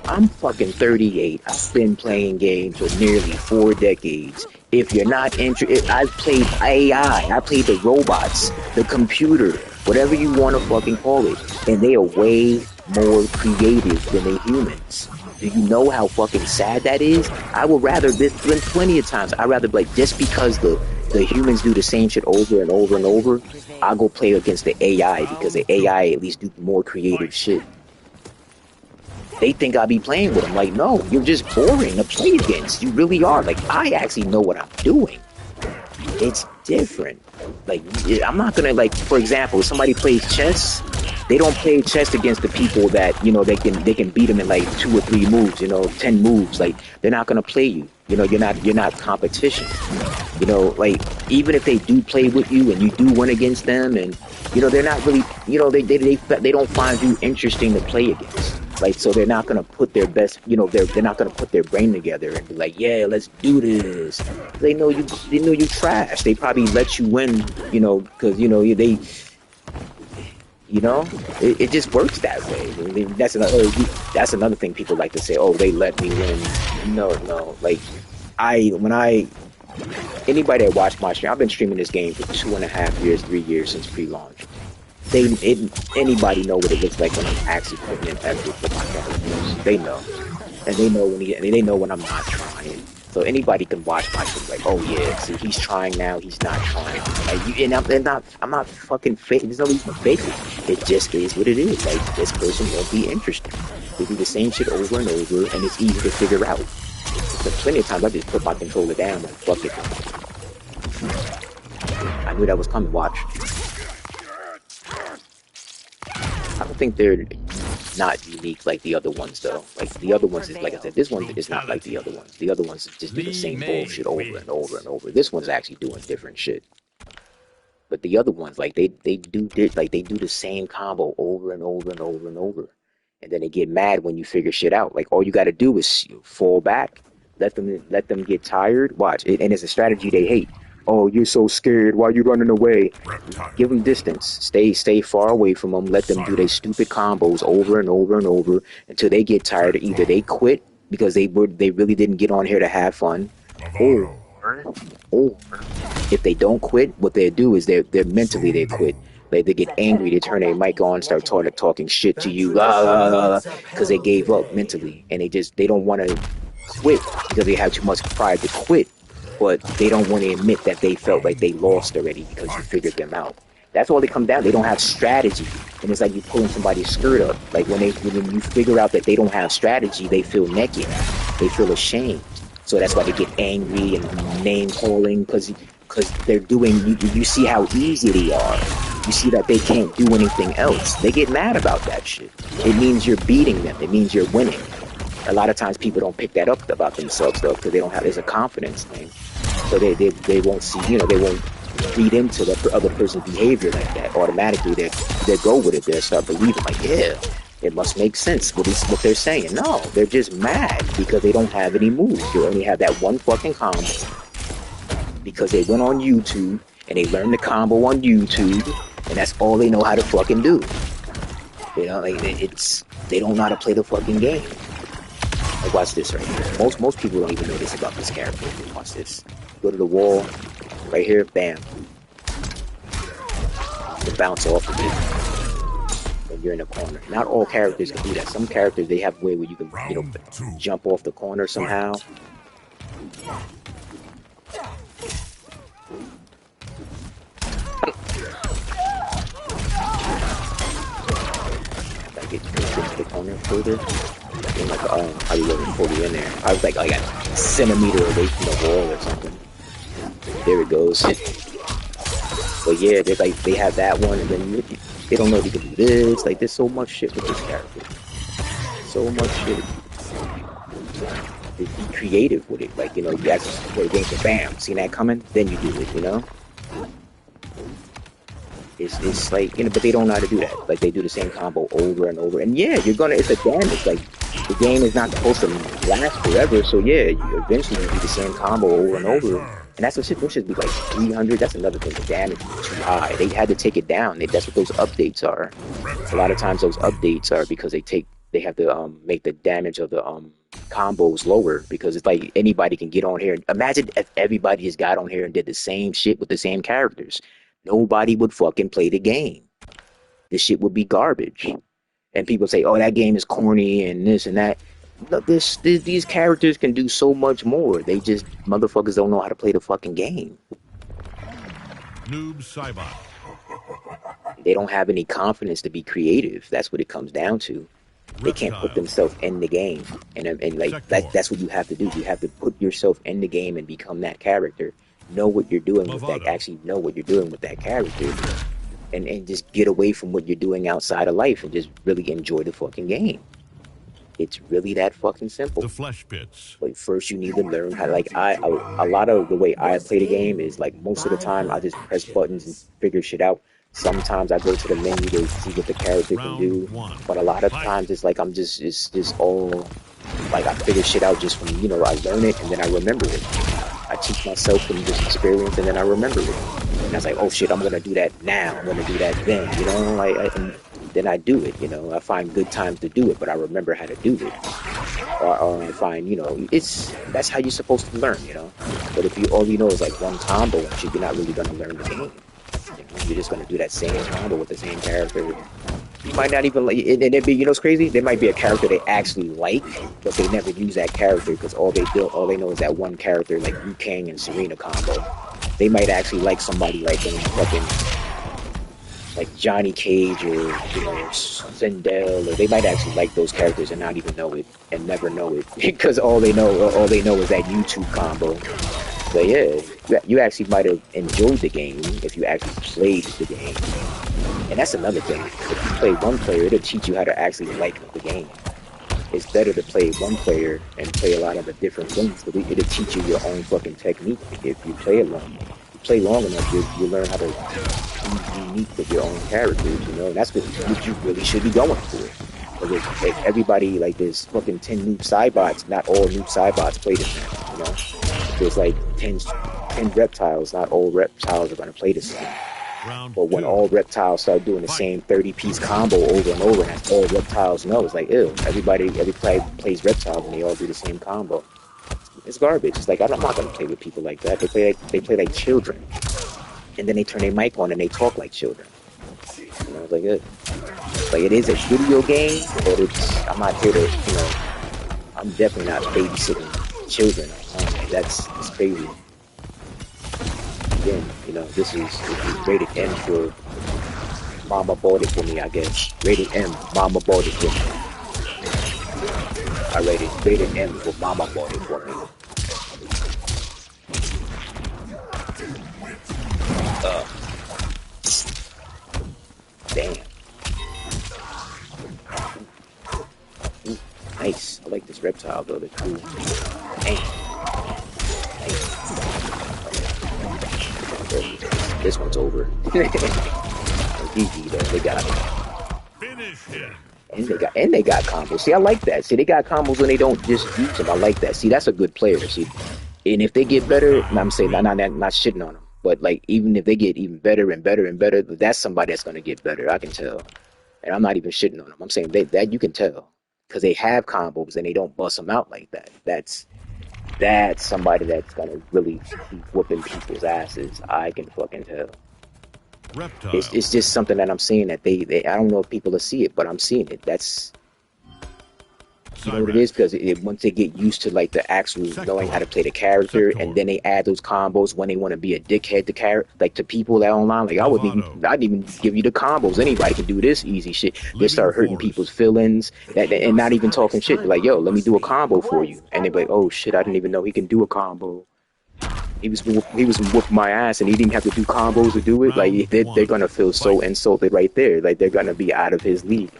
I'm fucking 38. I've been playing games for nearly 4 decades. If you're not interested, I've played AI. I played the robots, the computer, whatever you want to fucking call it. And they are way more creative than the humans. Do you know how fucking sad that is? I would rather, this been plenty of times, I'd rather like just because the humans do the same shit over and over and over, I'll go play against the AI because the AI at least do more creative shit. They think I'll be playing with them. Like, no, you're just boring to play against. You really are. Like, I actually know what I'm doing. It's different. Like, I'm not gonna, like, for example, if somebody plays chess, they don't play chess against the people that, you know, they can beat them in like 2 or 3 moves, you know, 10 moves. Like, they're not gonna play you. You know, you're not competition. You know, like, even if they do play with you and you do win against them, and you know, they're not really, you know, they don't find you interesting to play against. Like, so they're not gonna put their best, you know, they're not gonna put their brain together and be like, yeah, let's do this. They know you trash. They probably let you win, you know, because you know it just works that way. That's another thing people like to say. Oh, they let me win. No. Like, anybody that watched my stream, I've been streaming this game for 2.5 years, 3 years since pre-launch. Anybody know what it looks like when I'm actually putting in effort for my characters. They know, and they know when I'm not trying. So anybody can watch my shit like, oh yeah, see he's trying now, he's not trying. Like you, and I'm not fucking fake. There's no reason to fake it. It just is what it is. Like this person won't be interested. They do the same shit over and over, and it's easy to figure out. But plenty of times I just put my controller down like fuck it. I knew that was coming. Watch. I don't think they're not unique like the other ones though. Like the other ones is like I said, this one is not like the other ones. The other ones just do the same bullshit over and over and over. This one's actually doing different shit. But the other ones, like they do the same combo over and over and over and over. And then they get mad when you figure shit out. Like all you gotta do is fall back, let them get tired. Watch it, and it's a strategy they hate. Oh, you're so scared. Why are you running away? Give them distance. Stay far away from them. Let them do their stupid combos over and over and over until they get tired. Either they quit because they really didn't get on here to have fun, or if they don't quit, what they do is they're mentally they quit. Like they get angry, they turn their mic on, start talking shit to you, because they gave up mentally, and they don't want to quit because they have too much pride to quit. But they don't want to admit that they felt like they lost already because you figured them out. That's all they come down. They don't have strategy, and it's like you pulling somebody's skirt up. Like when you figure out that they don't have strategy, they feel naked, they feel ashamed. So that's why they get angry and name calling because they're doing. You see how easy they are. You see that they can't do anything else. They get mad about that shit. It means you're beating them. It means you're winning. A lot of times people don't pick that up about themselves though because they don't have. It's a confidence thing. So they won't see, they won't read into the other person's behavior like that. Automatically, they go with it. They'll start believing, like, yeah, it must make sense what they're saying. No, they're just mad because they don't have any moves. They only have that one fucking combo because they went on YouTube and they learned the combo on YouTube, and that's all they know how to fucking do. Like they don't know how to play the fucking game. Like, watch this right here. Most people don't even know this about this character. Watch this. Go to the wall, right here, bam. You bounce off of it when you're in a corner. Not all characters can do that. Some characters, they have a way where you can, jump off the corner somehow. Gotta get to the corner further. Like, how you wasn't fully in there. I was like a centimeter away from the wall or something. There it goes. But yeah, they have that one, and then they don't know if you can do this. Like, there's so much shit with this character. So much shit. Be creative with it. Like, you guys just play the game for bam. See that coming? Then you do it, It's like, but they don't know how to do that. Like, they do the same combo over and over. And yeah, it's a damage. Like, the game is not supposed to last forever. So yeah, eventually you do the same combo over and over. And that's what should be like 300. That's another thing. The damage is too high. They had to take it down. That's what those updates are. A lot of times those updates are because they have to make the damage of the combos lower, because it's like anybody can get on here. Imagine if everybody just got on here and did the same shit with the same characters. Nobody would fucking play the game. This shit would be garbage. And people say, oh, that game is corny and this and that. Look, these characters can do so much more. They just, motherfuckers don't know how to play the fucking game. Noob Saibot. They don't have any confidence to be creative. That's what it comes down to. They can't put themselves in the game. And like, that's what you have to do. You have to put yourself in the game and become that character. Know what you're doing with that. Actually know what you're doing with that character. And just get away from what you're doing outside of life and just really enjoy the fucking game. It's really that fucking simple. The flesh pits. Like, first you need to learn how, like, a lot of the way I play the game is, like, most of the time I just press buttons and figure shit out. Sometimes I go to the menu to see what the character can do. But a lot of times it's like it's just all, like, I figure shit out just from, I learn it and then I remember it. I teach myself from this experience and then I remember it. And I was like, oh shit, I'm gonna do that now. I'm gonna do that then, and then I do it, I find good times to do it, but I remember how to do it. Or I find, that's how you're supposed to learn, But if all you know is like one combo and shit, you're not really gonna learn the game. You're just gonna do that same combo with the same character You might not even like, and it'd be, you know, what's crazy? There might be a character they actually like, but they never use that character because all they know is that one character, like Liu Kang and Serena combo. They might actually like somebody like in fucking like Johnny Cage or, you know, Sindel, or they might actually like those characters and not even know it and never know it because all they know is that YouTube combo. But yeah, you actually might have enjoyed the game if you actually played the game. And that's another thing. If you play one player, it'll teach you how to actually like the game. It's better to play one player and play a lot of the different things, but it'll teach you your own fucking technique if you play it long. If you play long enough, you learn how to be unique with your own characters, you know, and that's what you really should be going for. Because if everybody, like, there's fucking 10 noob Cybots, not all noob Cybots play this game, you know? If there's like 10 reptiles, not all reptiles are going to play the same. But when all reptiles start doing the same 30-piece combo over and over, and that's all reptiles know, it's like, ew, everybody plays reptiles and they all do the same combo. It's garbage. It's like, I'm not going to play with people like that. They play like children. And then they turn their mic on and they talk like children. You know, it's like, like, it is a video game, but I'm not here to, you know, I'm definitely not babysitting children. That's crazy. Again, you know, this is rated M for Mama bought it for me, I guess. Rated M, Mama bought it for me. I rated M for Mama bought it for me. Damn. Ooh, nice. I like this reptile though, they're cool. Damn. This one's over. GG though, they got it. Finish him. And they got combos. See, I like that. See, they got combos when they don't just use them. I like that. See, that's a good player. See, and if they get better, I'm saying not shitting on them, but like even if they get even better and better and better, that's somebody that's gonna get better. I can tell, and I'm not even shitting on them. I'm saying that you can tell because they have combos and they don't bust them out like that. That's somebody that's gonna really be whooping people's asses. I can fucking tell. Reptile. It's just something that I'm seeing that they I don't know if people will see it, but I'm seeing it. That's, you know what it is, because once they get used to like the actual knowing how to play the character, and then they add those combos when they want to be a dickhead to people that online. Like I'd even give you the combos. Anybody can do this easy shit. They start hurting people's feelings and not even talking shit. They're like, yo, let me do a combo for you, and they're like, oh shit, I didn't even know he can do a combo. He was whooping my ass, and he didn't have to do combos to do it. Like they're gonna feel so insulted right there. Like they're gonna be out of his league.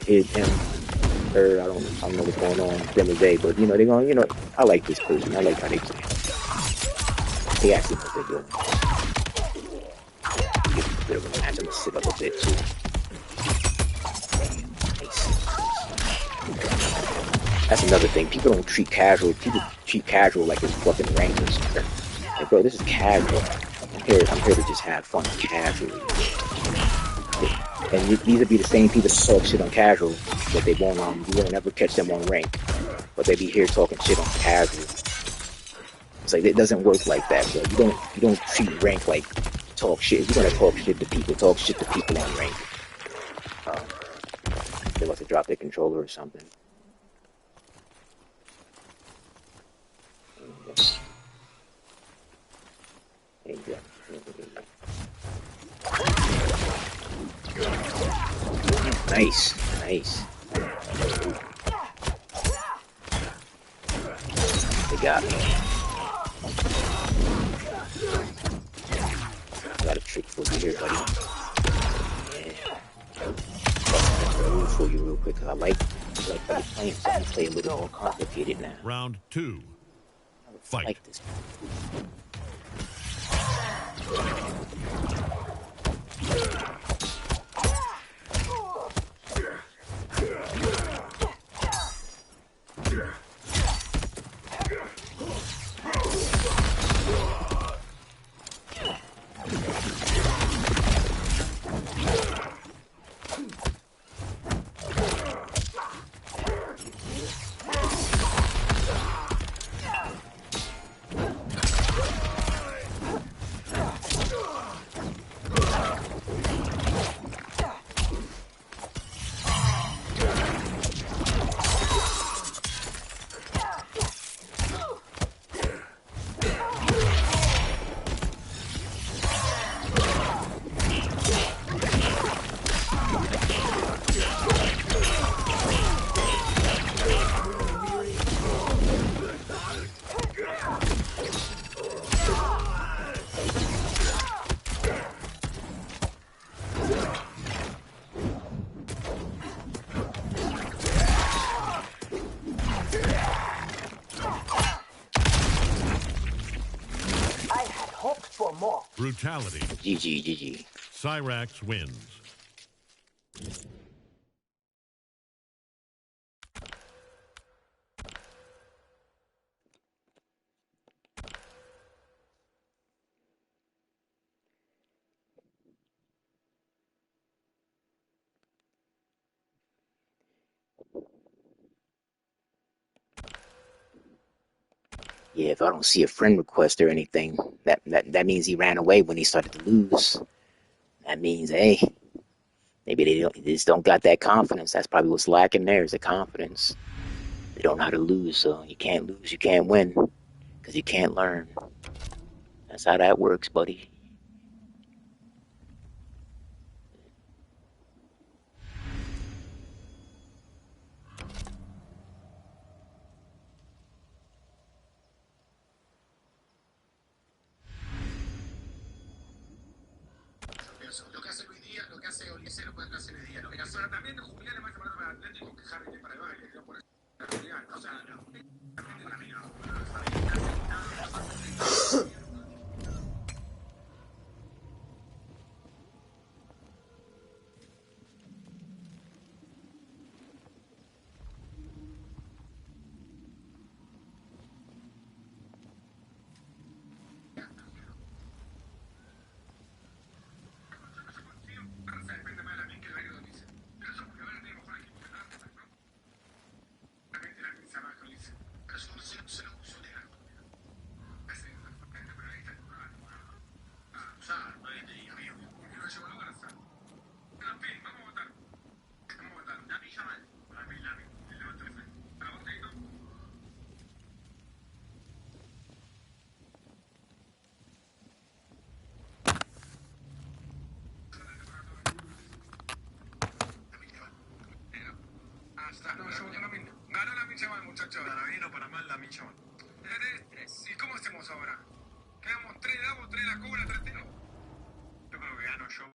Or I don't know what's going on them today, but you know they're going. You know, I like this person. I like how they play. They actually know what they're doing. Give a bit of a match. I'm gonna sit up a bit too. That's another thing. People don't treat casual. People treat casual like it's fucking ranked or something. Like, bro, this is casual. I'm here to just have fun casually. And these would be the same people that talk shit on casual, but you won't ever catch them on rank. But they be here talking shit on casual. It's like, it doesn't work like that, bro. You don't treat rank like talk shit. If you're gonna talk shit to people, talk shit to people on rank. They must have dropped their controller or something. There you go. Nice. They got me. Got a trick for you here, buddy. Yeah. Move for you real quick. I like how you're playing something. Play a little more complicated now. Round 2. Fight. I like this. Brutality. GG, GG. Cyrax wins. Yeah, if I don't see a friend request or anything, that means he ran away when he started to lose. That means, hey, maybe they just don't got that confidence. That's probably what's lacking there is the confidence. They don't know how to lose, so you can't lose, you can't win, because you can't learn. That's how that works, buddy. Lo que hace Luis Díaz, lo que hace Olicero puede hacer Luis Díaz. Lo que hace también Julián es más llamado para Atlético que Harry para el baile. Por eso, Julián, o sea, no. Para mí no. Depende más de la mí que el baile de Ulises. Pero eso porque ahora tenemos mejor equipo que nada, ¿no? Realmente la pizza más que Ulises. Pero eso no se lo uso de algo. Hace una fuerte, pero ahí está el curado. Ah, usar, no es de amigo. ¿Por qué no llevo lugar a usar? En fin, vamos a votar. Vamos a votar. La pilla mal. La pilla, el levanto de frente. Para vos, Teito. No, yo voto la mina. Ganó la mincha mal, muchachos. Para bien o para mal, la mincha mal. ¿Y cómo hacemos ahora? ¿Quedamos 3 Davos, 3 la cobra, 3 Teo? Yo creo que gano yo.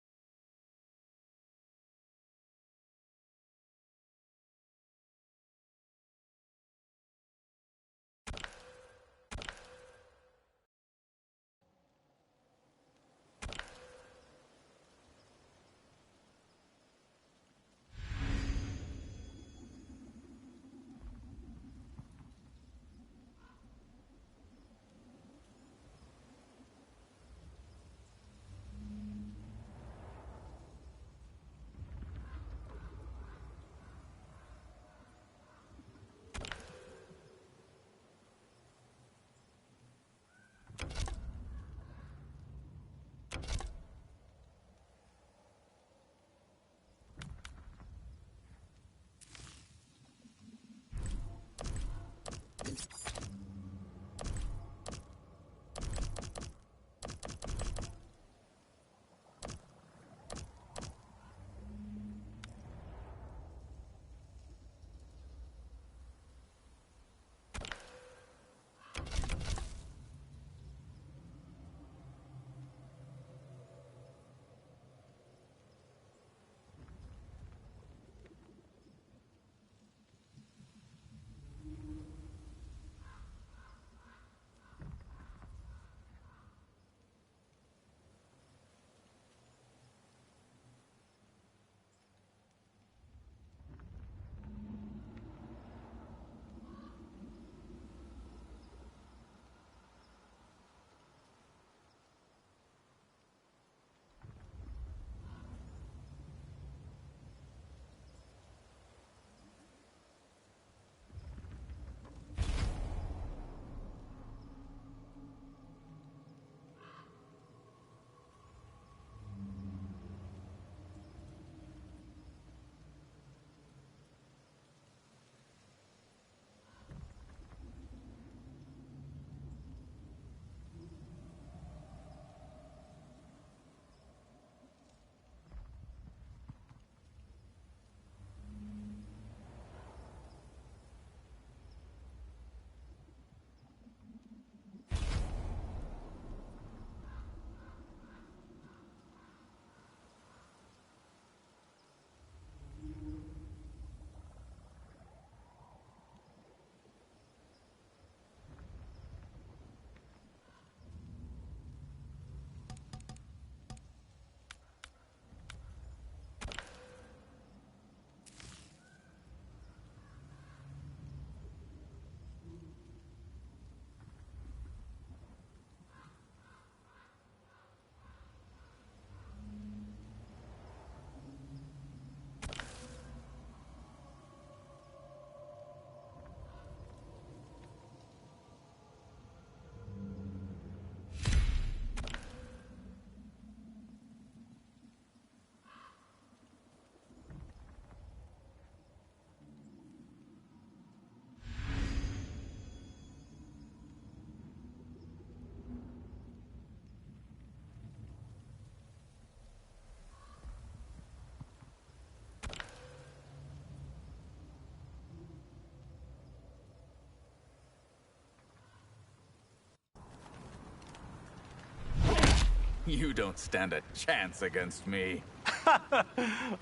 You don't stand a chance against me.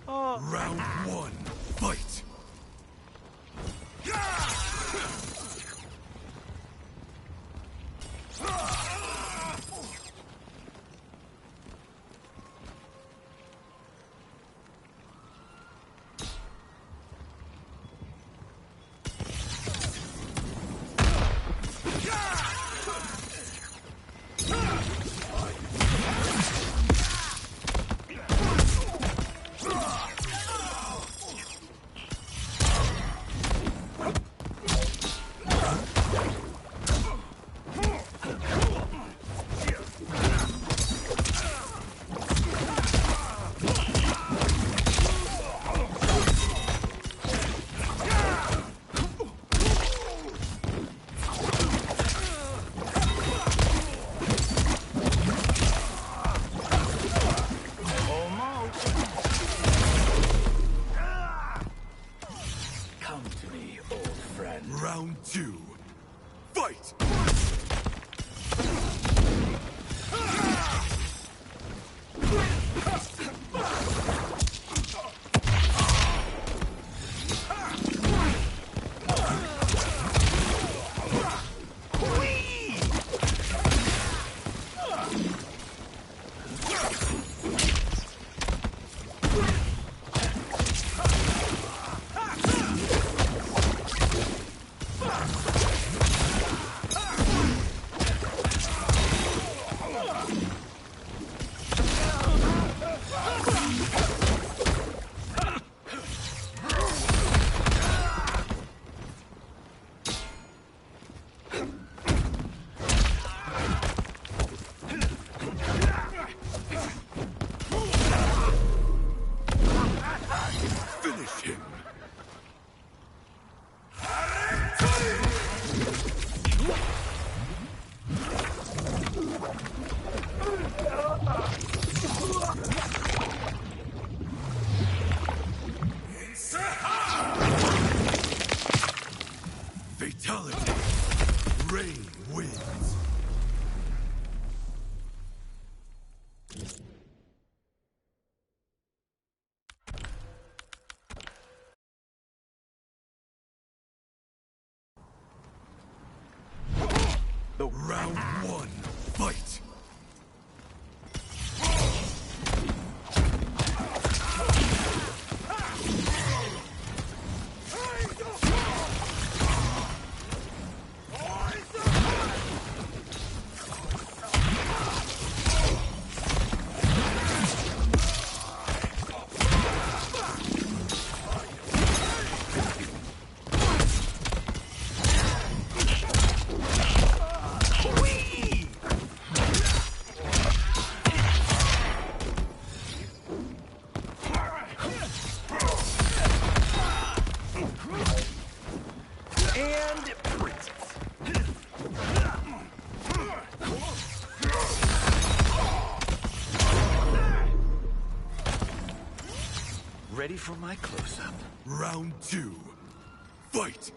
Round one, fight! Come to me, old friend. Round two, fight! Finish him! Fatality! Rain wins! The round one, fight! Ready for my close-up. Round two, fight!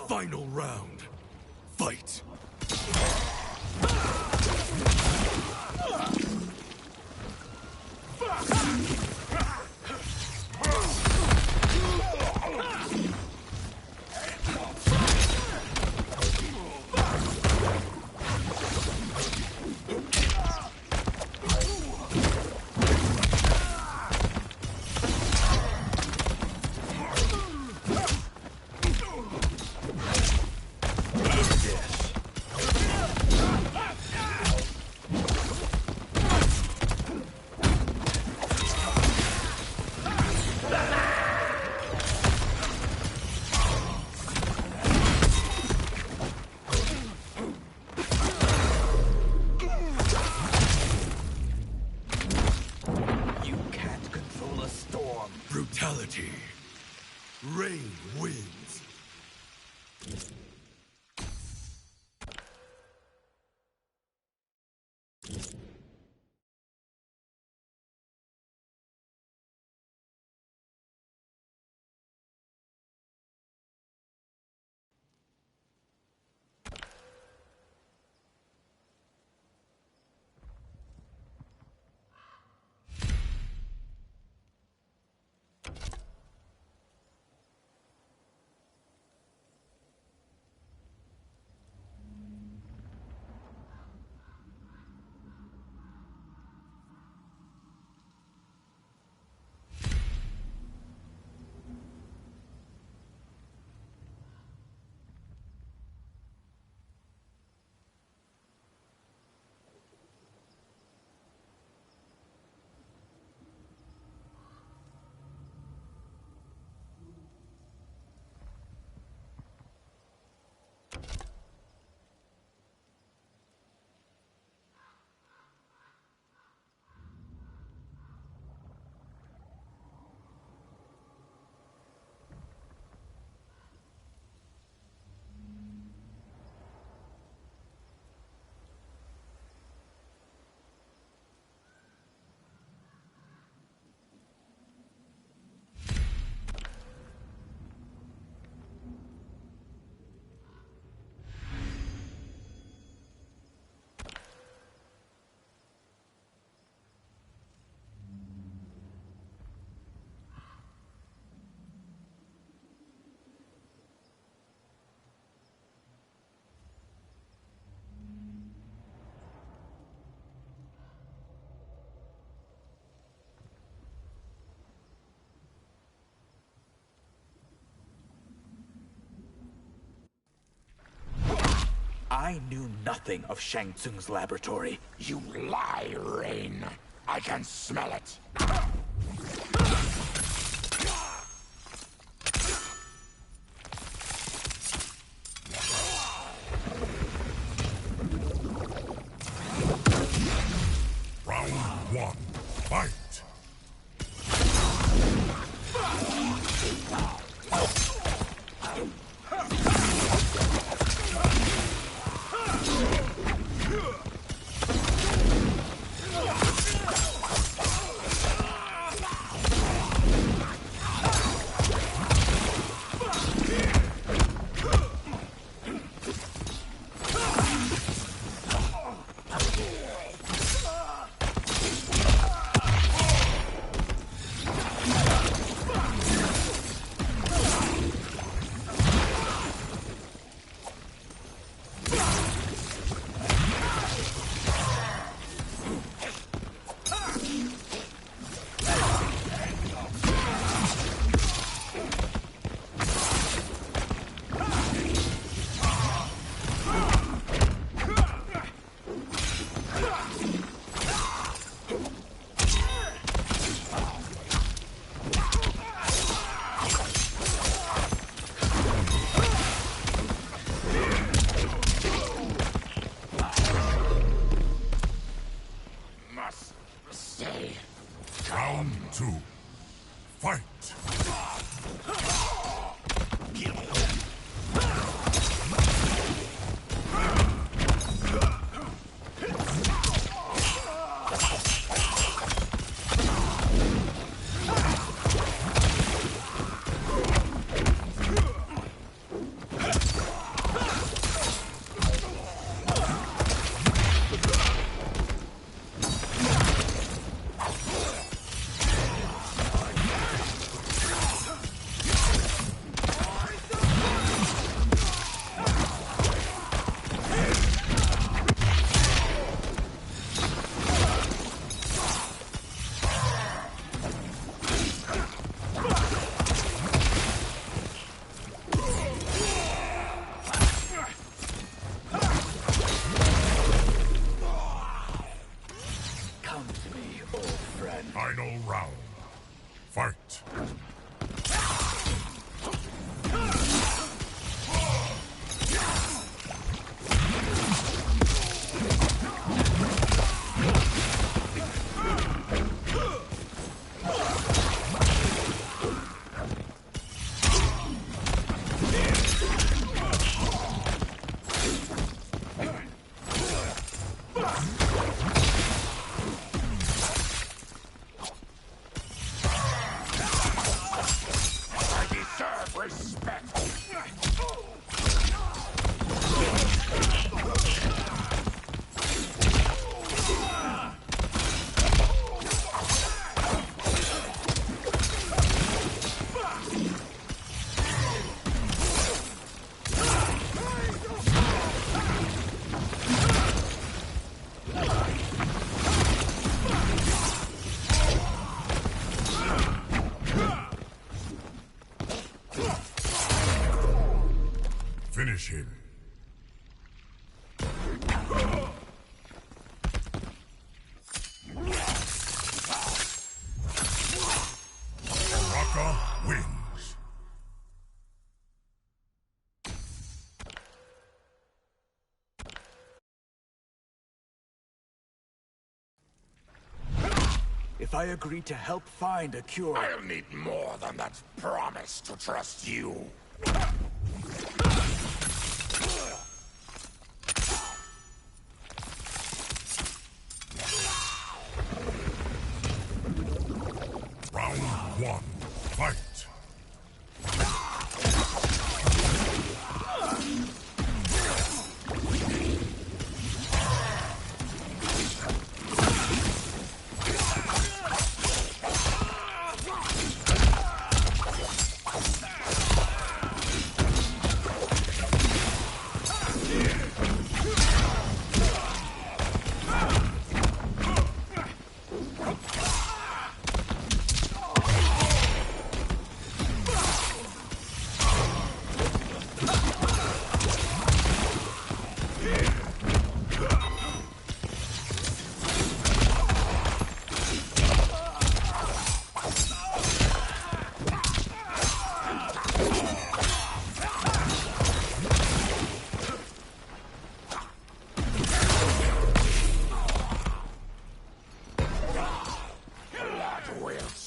Final round. Fight. I knew nothing of Shang Tsung's laboratory. You lie, Rain. I can smell it. Round one, fight! if I agree to help find a cure. I'll need more than that promise to trust you. Round one. Fight.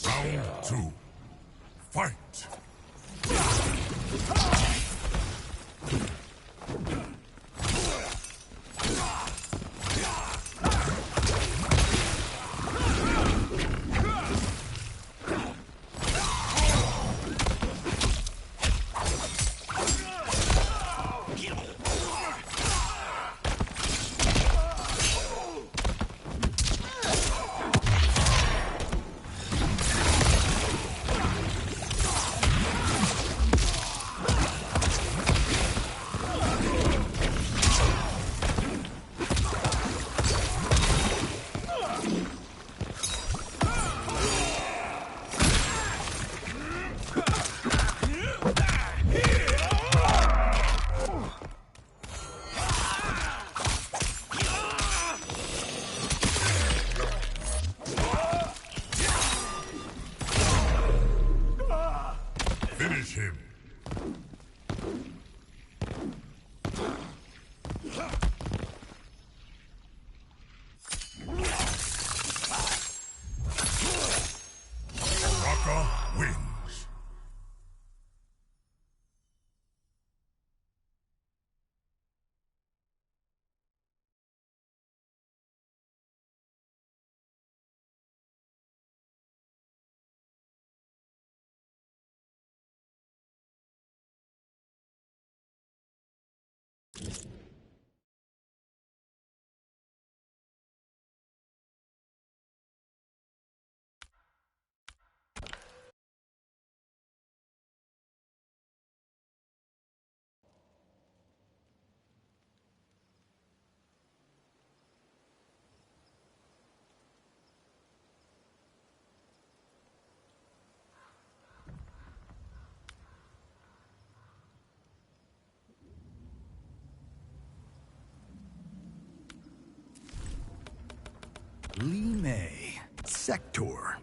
Round two. Fight. Finish him. Raka wins. Lime. Sector.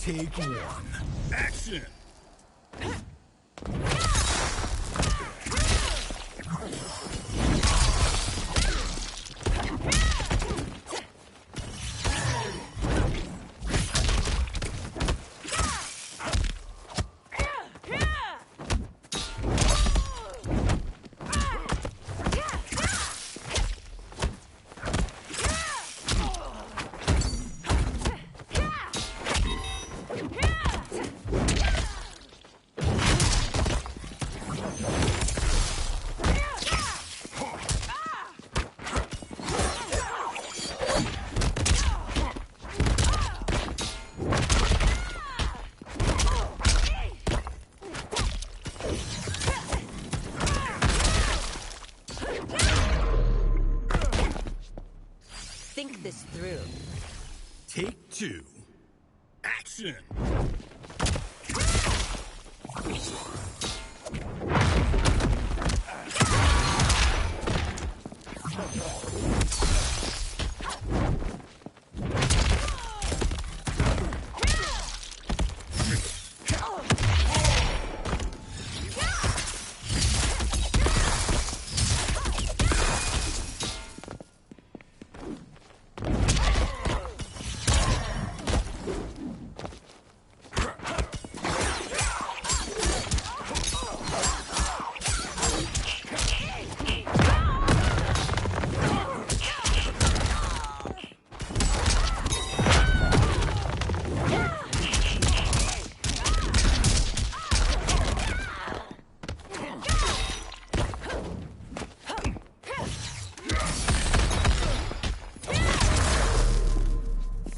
Take one. Action! think this through. Take two. Action!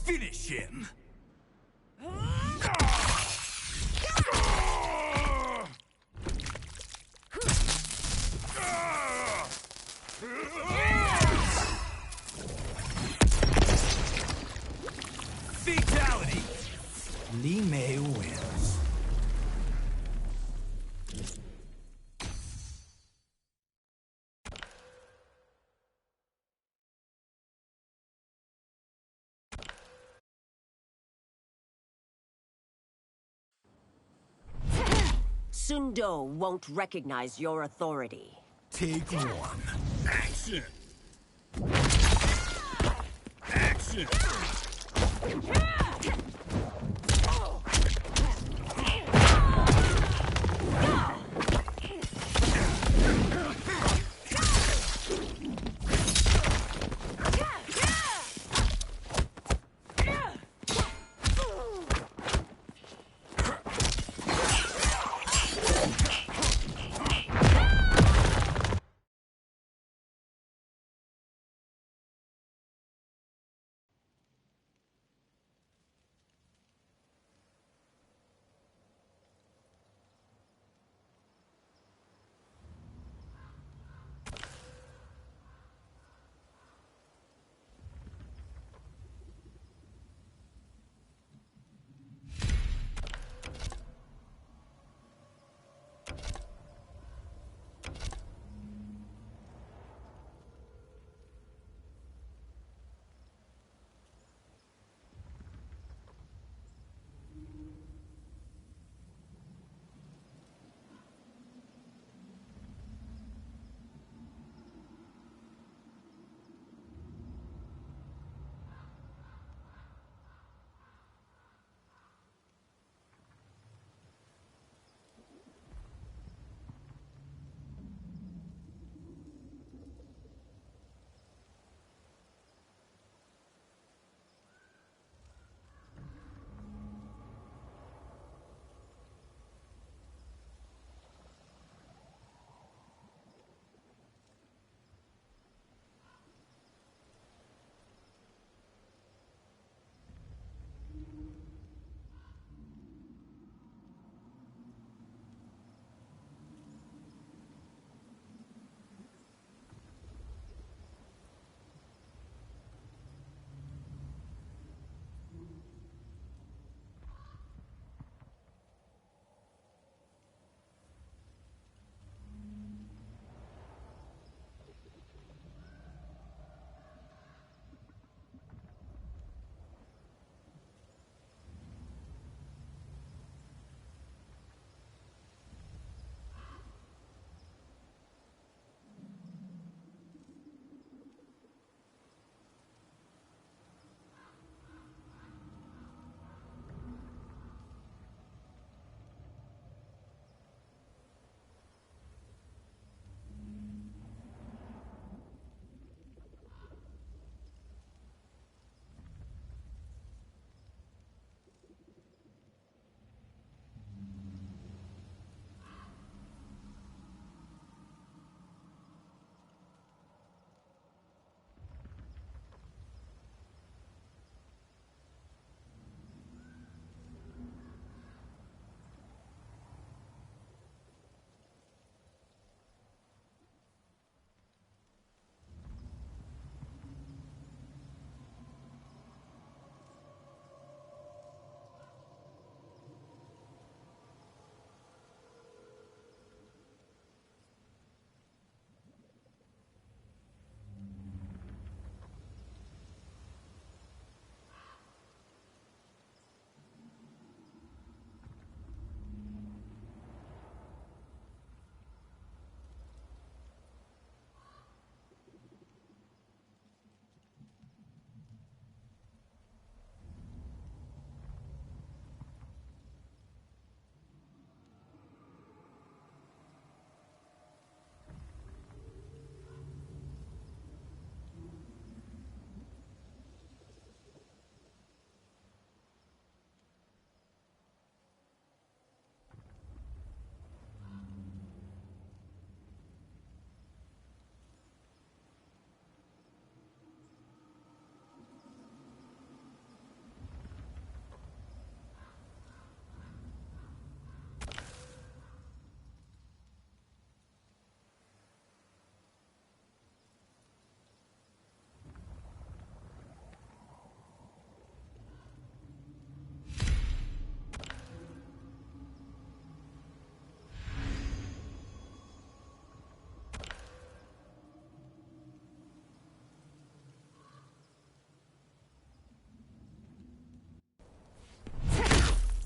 Finish him! Fatality! Li Mei wins. Sundo won't recognize your authority. Take one. Action! Action!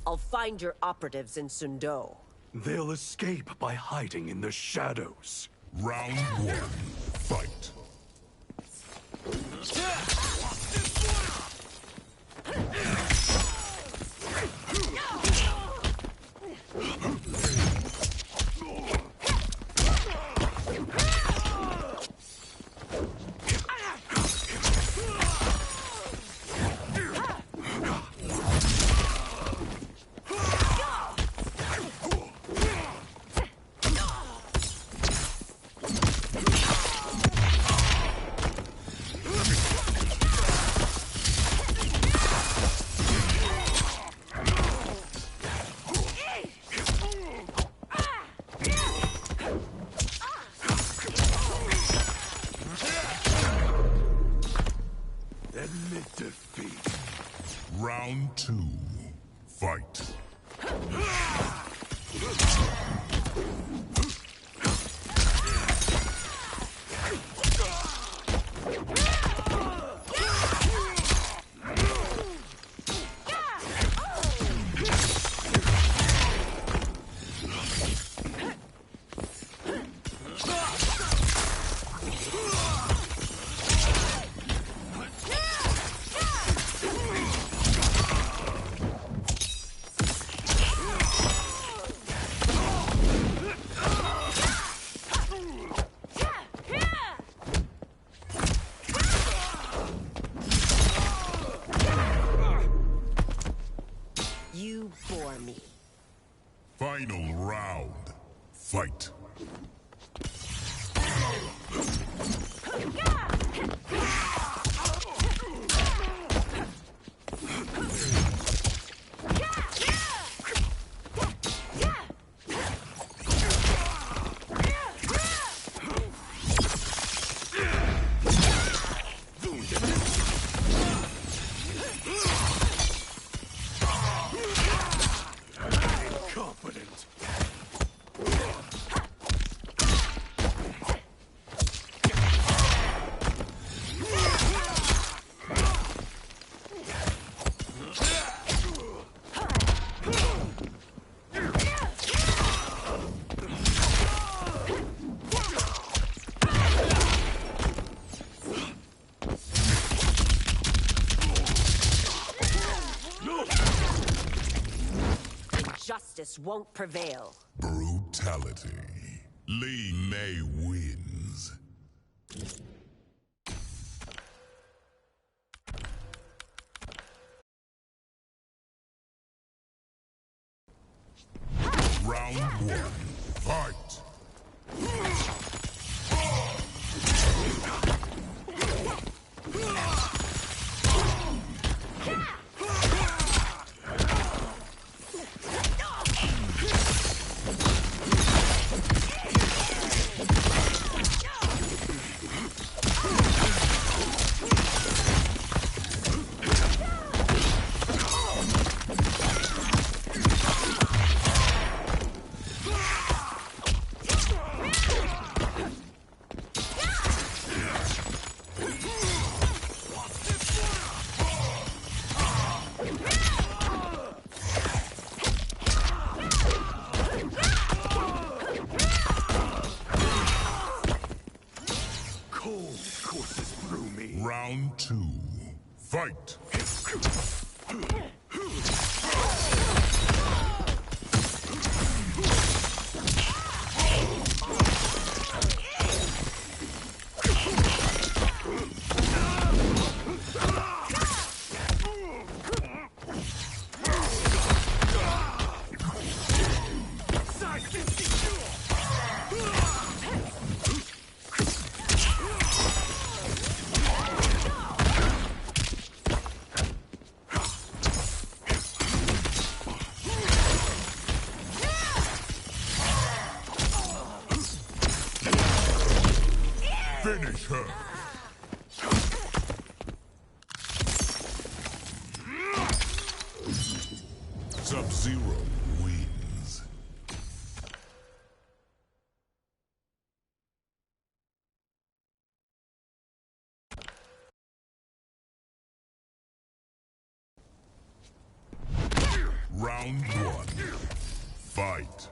I'll find your operatives in Sundo. They'll escape by hiding in the shadows. Round one, fight. Admit defeat. Round two, fight. You bore me. Final round, fight. Confident. Justice won't prevail. Brutality. Lee May wins. Round one, fight. Cold courses through me. Round two, fight. Finish her. Sub-Zero wins. Round one. Fight.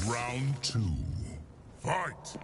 Round two. Fight!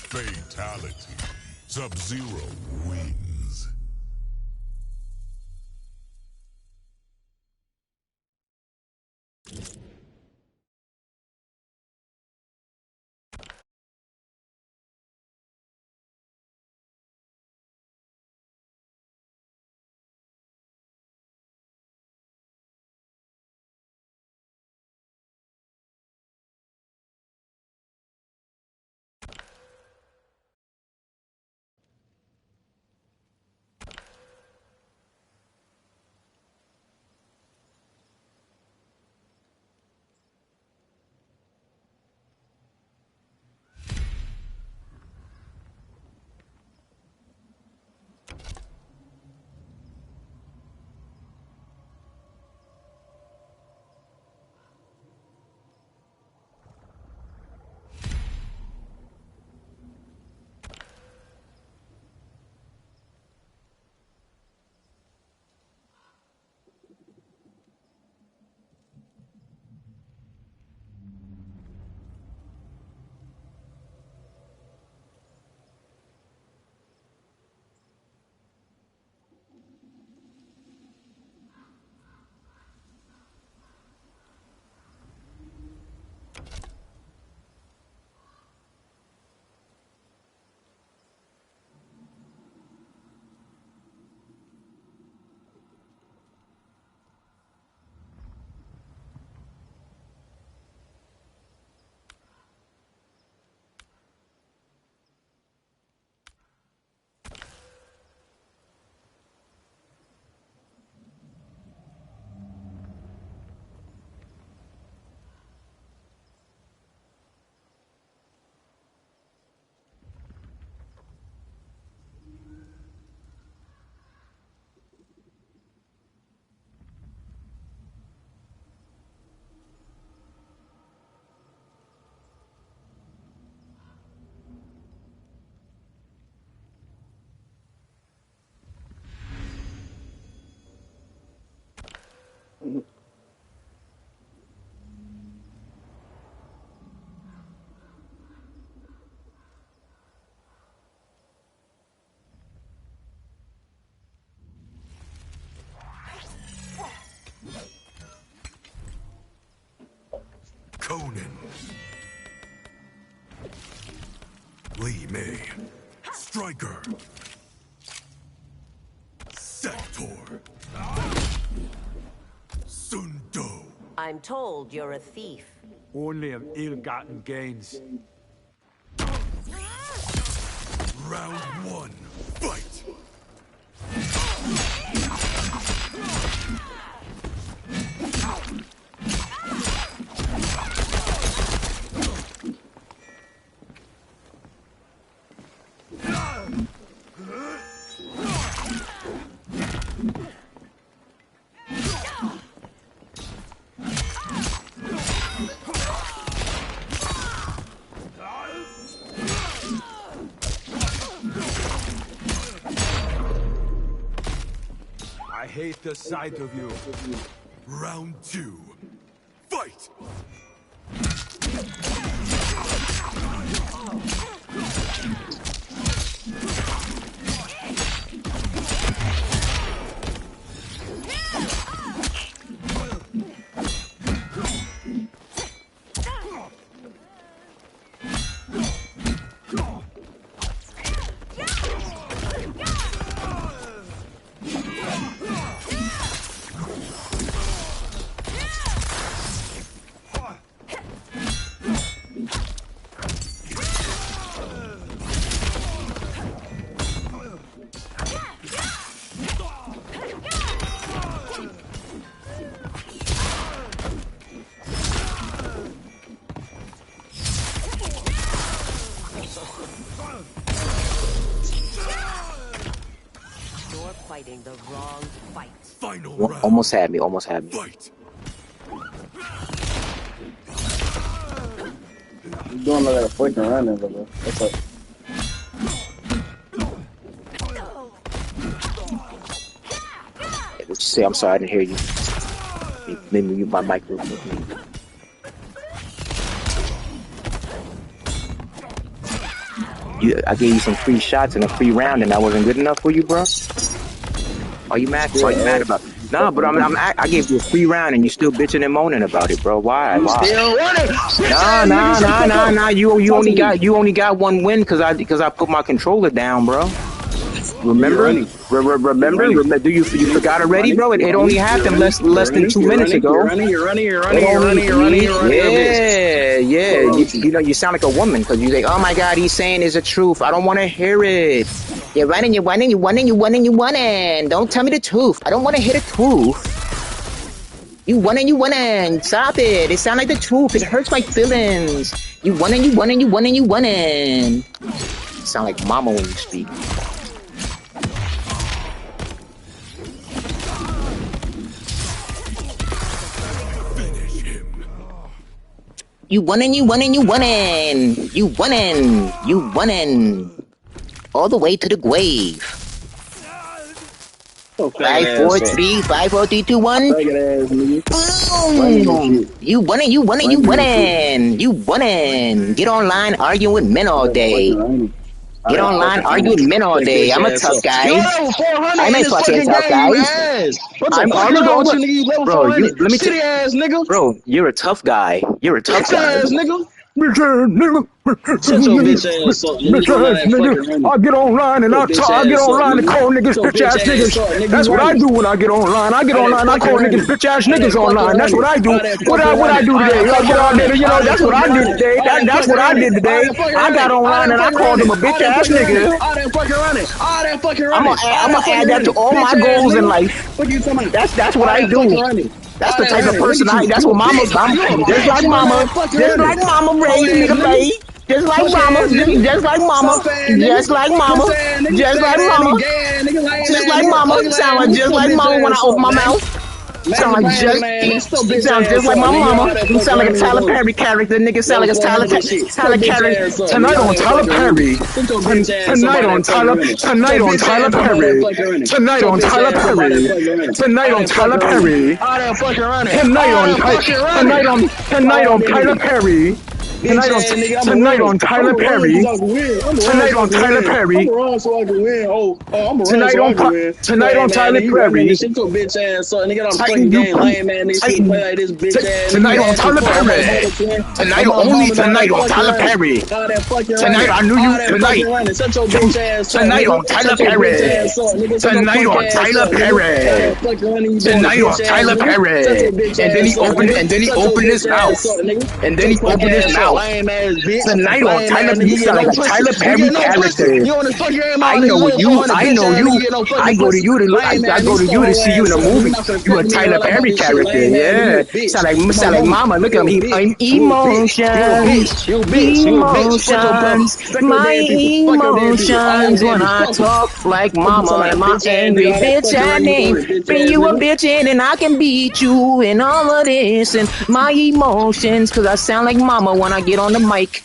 Fatality. Sub-Zero wins. Conan. Li Mei. Striker. Sector. Sundo. I'm told you're a thief. Only of ill-gotten gains. Round one. Fight! I hate the sight of you. Round two. Fight! You're fighting the wrong fight. Final round. Almost had me. Almost had me. Fight! You doing like a fucking running, brother. What's up? What you say? I'm sorry, I didn't hear you. Maybe mute my microphone. I gave you some free shots and a free round, and that wasn't good enough for you, bro. Are you mad? What are you mad about? Nah, but I gave you a free round, and you still bitching and moaning about it, bro. Why? Still running. Nah. You only got one win because I put my controller down, bro. Remember? Remember? Do you forgot already, bro? It only happened less than 2 minutes ago. You're running. Yeah. You know, you sound like a woman because you say, "Oh my God, he's saying is the truth." I don't want to hear it. You're running. Don't tell me the truth. I don't want to hear the truth. You winning. Stop it. It sounds like the truth. It hurts my feelings. You winning. You sound like mama when you speak. You winning. All the way to the grave. 5, 4, 3, 2, 1. Boom! You winning. Get online arguing with men all day. I'm a tough guy. I'm a fucking tough guy. I'm arguing with bro. Let me tell you, bro. You're a tough guy. Shut your bitch ass up. I get online and I call niggas bitch ass niggas. That's what I do when I get online. I call niggas bitch ass niggas online. That's what I do. What I do today? I get on there, you know. That's what I did today. That's what I did today. I got online and I called him a bitch ass nigga. All that fucking running. I'm gonna add that to all my goals in life. That's what I do. That's the type of person that's what mama's just like mama raised me to be. Just like mama. Sound like just like mama when I open my mouth. Sound like just like my mama. You sound like a Tyler Perry character. Nigga sound like a Tyler Perry. Tonight on Tyler Perry. Tonight on Tyler Perry. Tonight on Tyler Perry. Tonight on Tyler Perry. Tonight on Tyler Perry. Tonight on Tyler Perry. Tonight on Tyler Perry. I'm wrong so I can win. I'm Tonight wrong so I on can win. Tonight on Tyler Perry. Shit your bitch ass up. Nigga, I'm fucking game lame, man. Nigga, shit play like this bitch ass. Tonight on Tyler Perry. Tonight only tonight on Tyler Perry. Tonight I knew you tonight. Shut your bitch ass up. Tonight on Tyler Perry. Tonight on Tyler Perry. Tonight on Tyler Perry. And then he opened his mouth. And then he opened his mouth. Tonight on Tyler Perry. You sound like a Tyler Perry character. I know you. I go to you to see you in a movie. You a Tyler Perry character, yeah. Sound like mama. Look at me. I'm emotions. My emotions when I talk like mama and my angry bitch I name. Bring you a bitch in and I can beat you and all of this and my emotions. Cause I sound like mama when I get on the mic.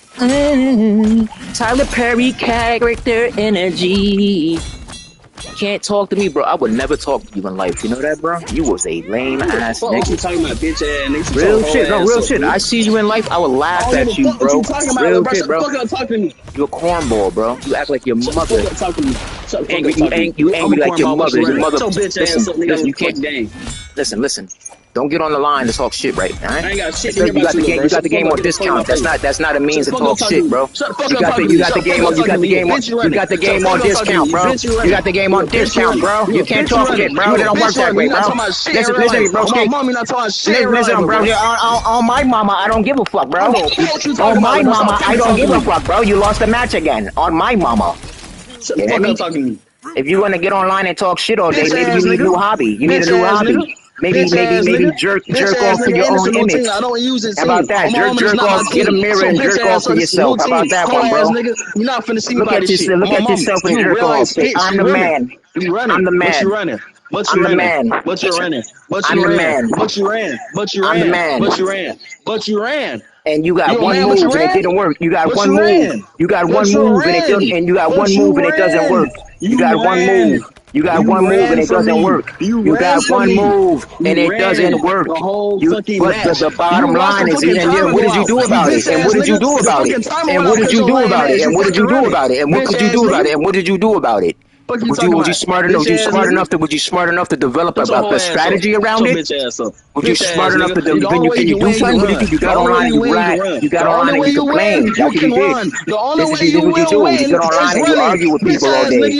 Tyler Perry character energy. Can't talk to me, bro. I would never talk to you in life. You know that, bro? You was a lame ass nigga. You talking about bitch ass niggas? Real shit, no, real shit. I see you in life, I would laugh at you, bro. Real shit, bro. You a cornball, bro. You act like your mother. You angry like your mother. Your mother. Listen, you can't. Listen. Don't get on the line to talk shit, right? All right? I ain't got shit. You got the game on discount. That's not a means to talk shit, bro. You got the game on discount, bro. You got the game on discount, bro. You can't talk shit, bro. It don't work that way, bro. Listen, bro. Listen, bro. On my mama, I don't give a fuck, bro. On my mama, I don't give a fuck, bro. You lost the match again. On my mama. If you want to get online and talk shit all day, maybe you need a new hobby. You need a new hobby. Maybe jerk off for your own image. How about that? Jerk off, get a mirror and jerk off for yourself. How about that one, bro? Look at yourself and jerk off. Say, I'm the man. I'm the man. I'm the man. But you ran. I'm the man. But you ran. I'm the man. But you ran. And you got one move and it didn't work. You got one move. You got one move and it doesn't work. You got one move. You got one move and it doesn't work. You got one move and it doesn't work. But the bottom line is, what did you do about it? And what did you do about it? And what did you do about it? And what did you do about it? And what could you do about it? And what did you do about it? Was you smart enough to develop a strategy around it? Was you smart enough to can you do something? You got online and you rat. You got online and you complain. That's what you did. This is what you do. You get online and you argue with people all day.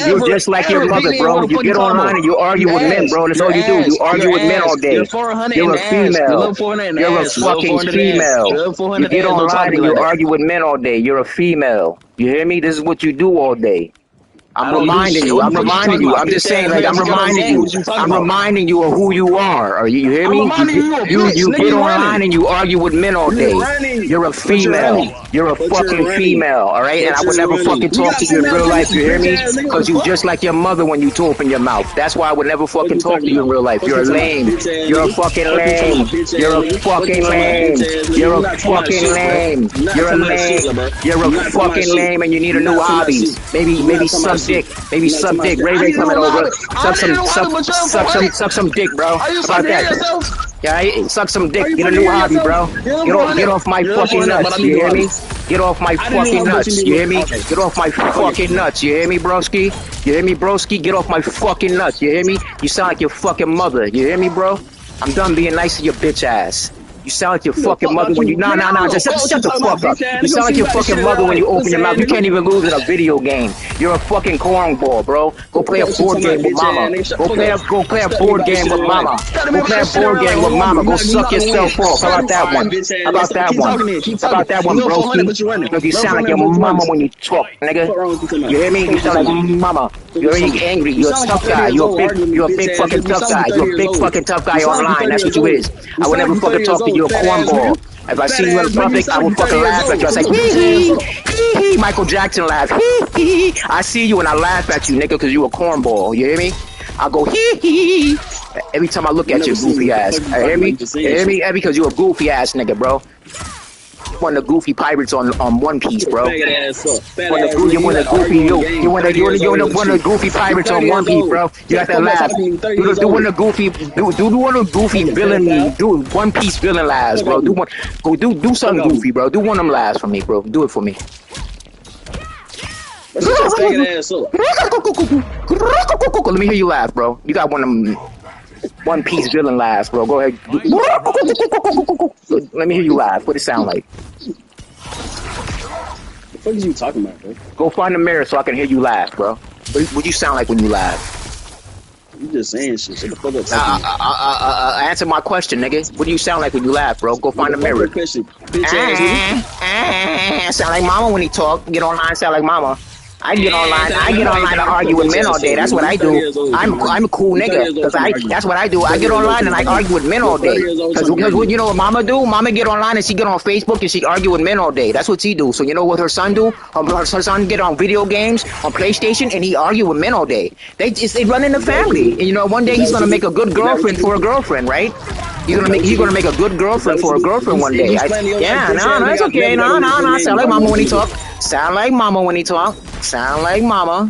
You're just like your mother, bro. You get online and you argue with men, bro. That's all you do. You argue with men all day. You're a female. You're a fucking female. You get online and you argue with men all day. You're a female. You hear me? This is what you do all day. I'm reminding you. I'm just saying, like, I'm reminding you of who you are. Are you hear me? You get online and you argue with men all day. You're a female. You're a fucking female, all right? And I would never fucking talk to you in real life, you hear me? Because you just like your mother when you open your mouth. That's why I would never fucking talk to you in real life. You're a lame. You're a fucking lame. You're a fucking lame. You're a fucking lame. You're a lame. You're a fucking lame and you need a new hobby. Maybe some dick. Maybe suck dick. Ray coming over. Suck some dick, bro. How about that? Yeah, suck some dick. Get a new hobby, bro. Get off my fucking nuts. You hear me? Get off my fucking nuts. You hear me? Get off my fucking nuts. You hear me, broski? You hear me, broski? Get off my fucking nuts. You hear me? You sound like your fucking mother. You hear me, bro? I'm done being nice to your bitch ass. You sound like your fucking mother when you just shut the fuck up. You sound like your fucking mother when you open your mouth. You can't even lose in a video game. You're a fucking cornball, bro. Go play a board game with mama. Go play a board game with mama. Go play a board game with mama. Go suck yourself off. How about that one? How about that one? How about that one, bro? You sound like your mama when you talk, nigga. You hear me? You sound like mama. You're angry. You're a tough guy. You're a big fucking tough guy. You're a big fucking tough guy online. That's what you is. I would never fucking talk to you. You're a cornball. If I see you in public, I will fucking laugh at you. I say, hee. Michael Jackson laugh. Hee. I see you and I laugh at you, nigga, because you a cornball. You hear me? I go, hee. Every time I look at your goofy ass. You hear me? You hear me? Because you a goofy ass nigga, bro. one of the goofy pirates on One Piece, bro. Faggot ass up. Fat One of ass the nigga. you You one of like the goofy arguing you games. you one of 30 years you old one and of the shit. goofy You pirates 30 on One years Piece, old. bro. You got that Come back laugh. talking to you 30 Do years do one old. of the goofy do one of the goofy Fucking villain pedophile. do One Piece villain laughs, Fuck bro. off Do me. one go do Fuck something off me. goofy, bro. Do one of them laughs for me, bro. Do it for me. But shut your faggot ass up. Let me hear you laugh, bro. You got one of them One Piece villain laughs, bro. Go ahead. Let me hear you laugh. What it sound like? The fuck is you talking about, bro? Go find a mirror so I can hear you laugh, bro. What you sound like when you laugh? You just saying shit. Shut the fuck up. Talking Answer my question, nigga. What do you sound like when you laugh, bro? Go find a mirror. Question. Bitch ass nigga. Sound like mama when he talk. Get online, sound like mama. I get online to argue with men all day. That's what I do. I'm a cool nigga. That's what I do. I get online and I argue with men all day. Cause what you know what mama do? Mama get online and she get on Facebook and she argue with men all day. That's what she do. So you know what her son do? Her son get on video games on PlayStation and he argue with men all day. They run in the family. And you know one day he's gonna make a good girlfriend for a girlfriend, right? He's gonna make a good girlfriend for a girlfriend one day. No, it's okay. No. Sound like mama when he talk. Sound like mama when he talk. Sound like mama.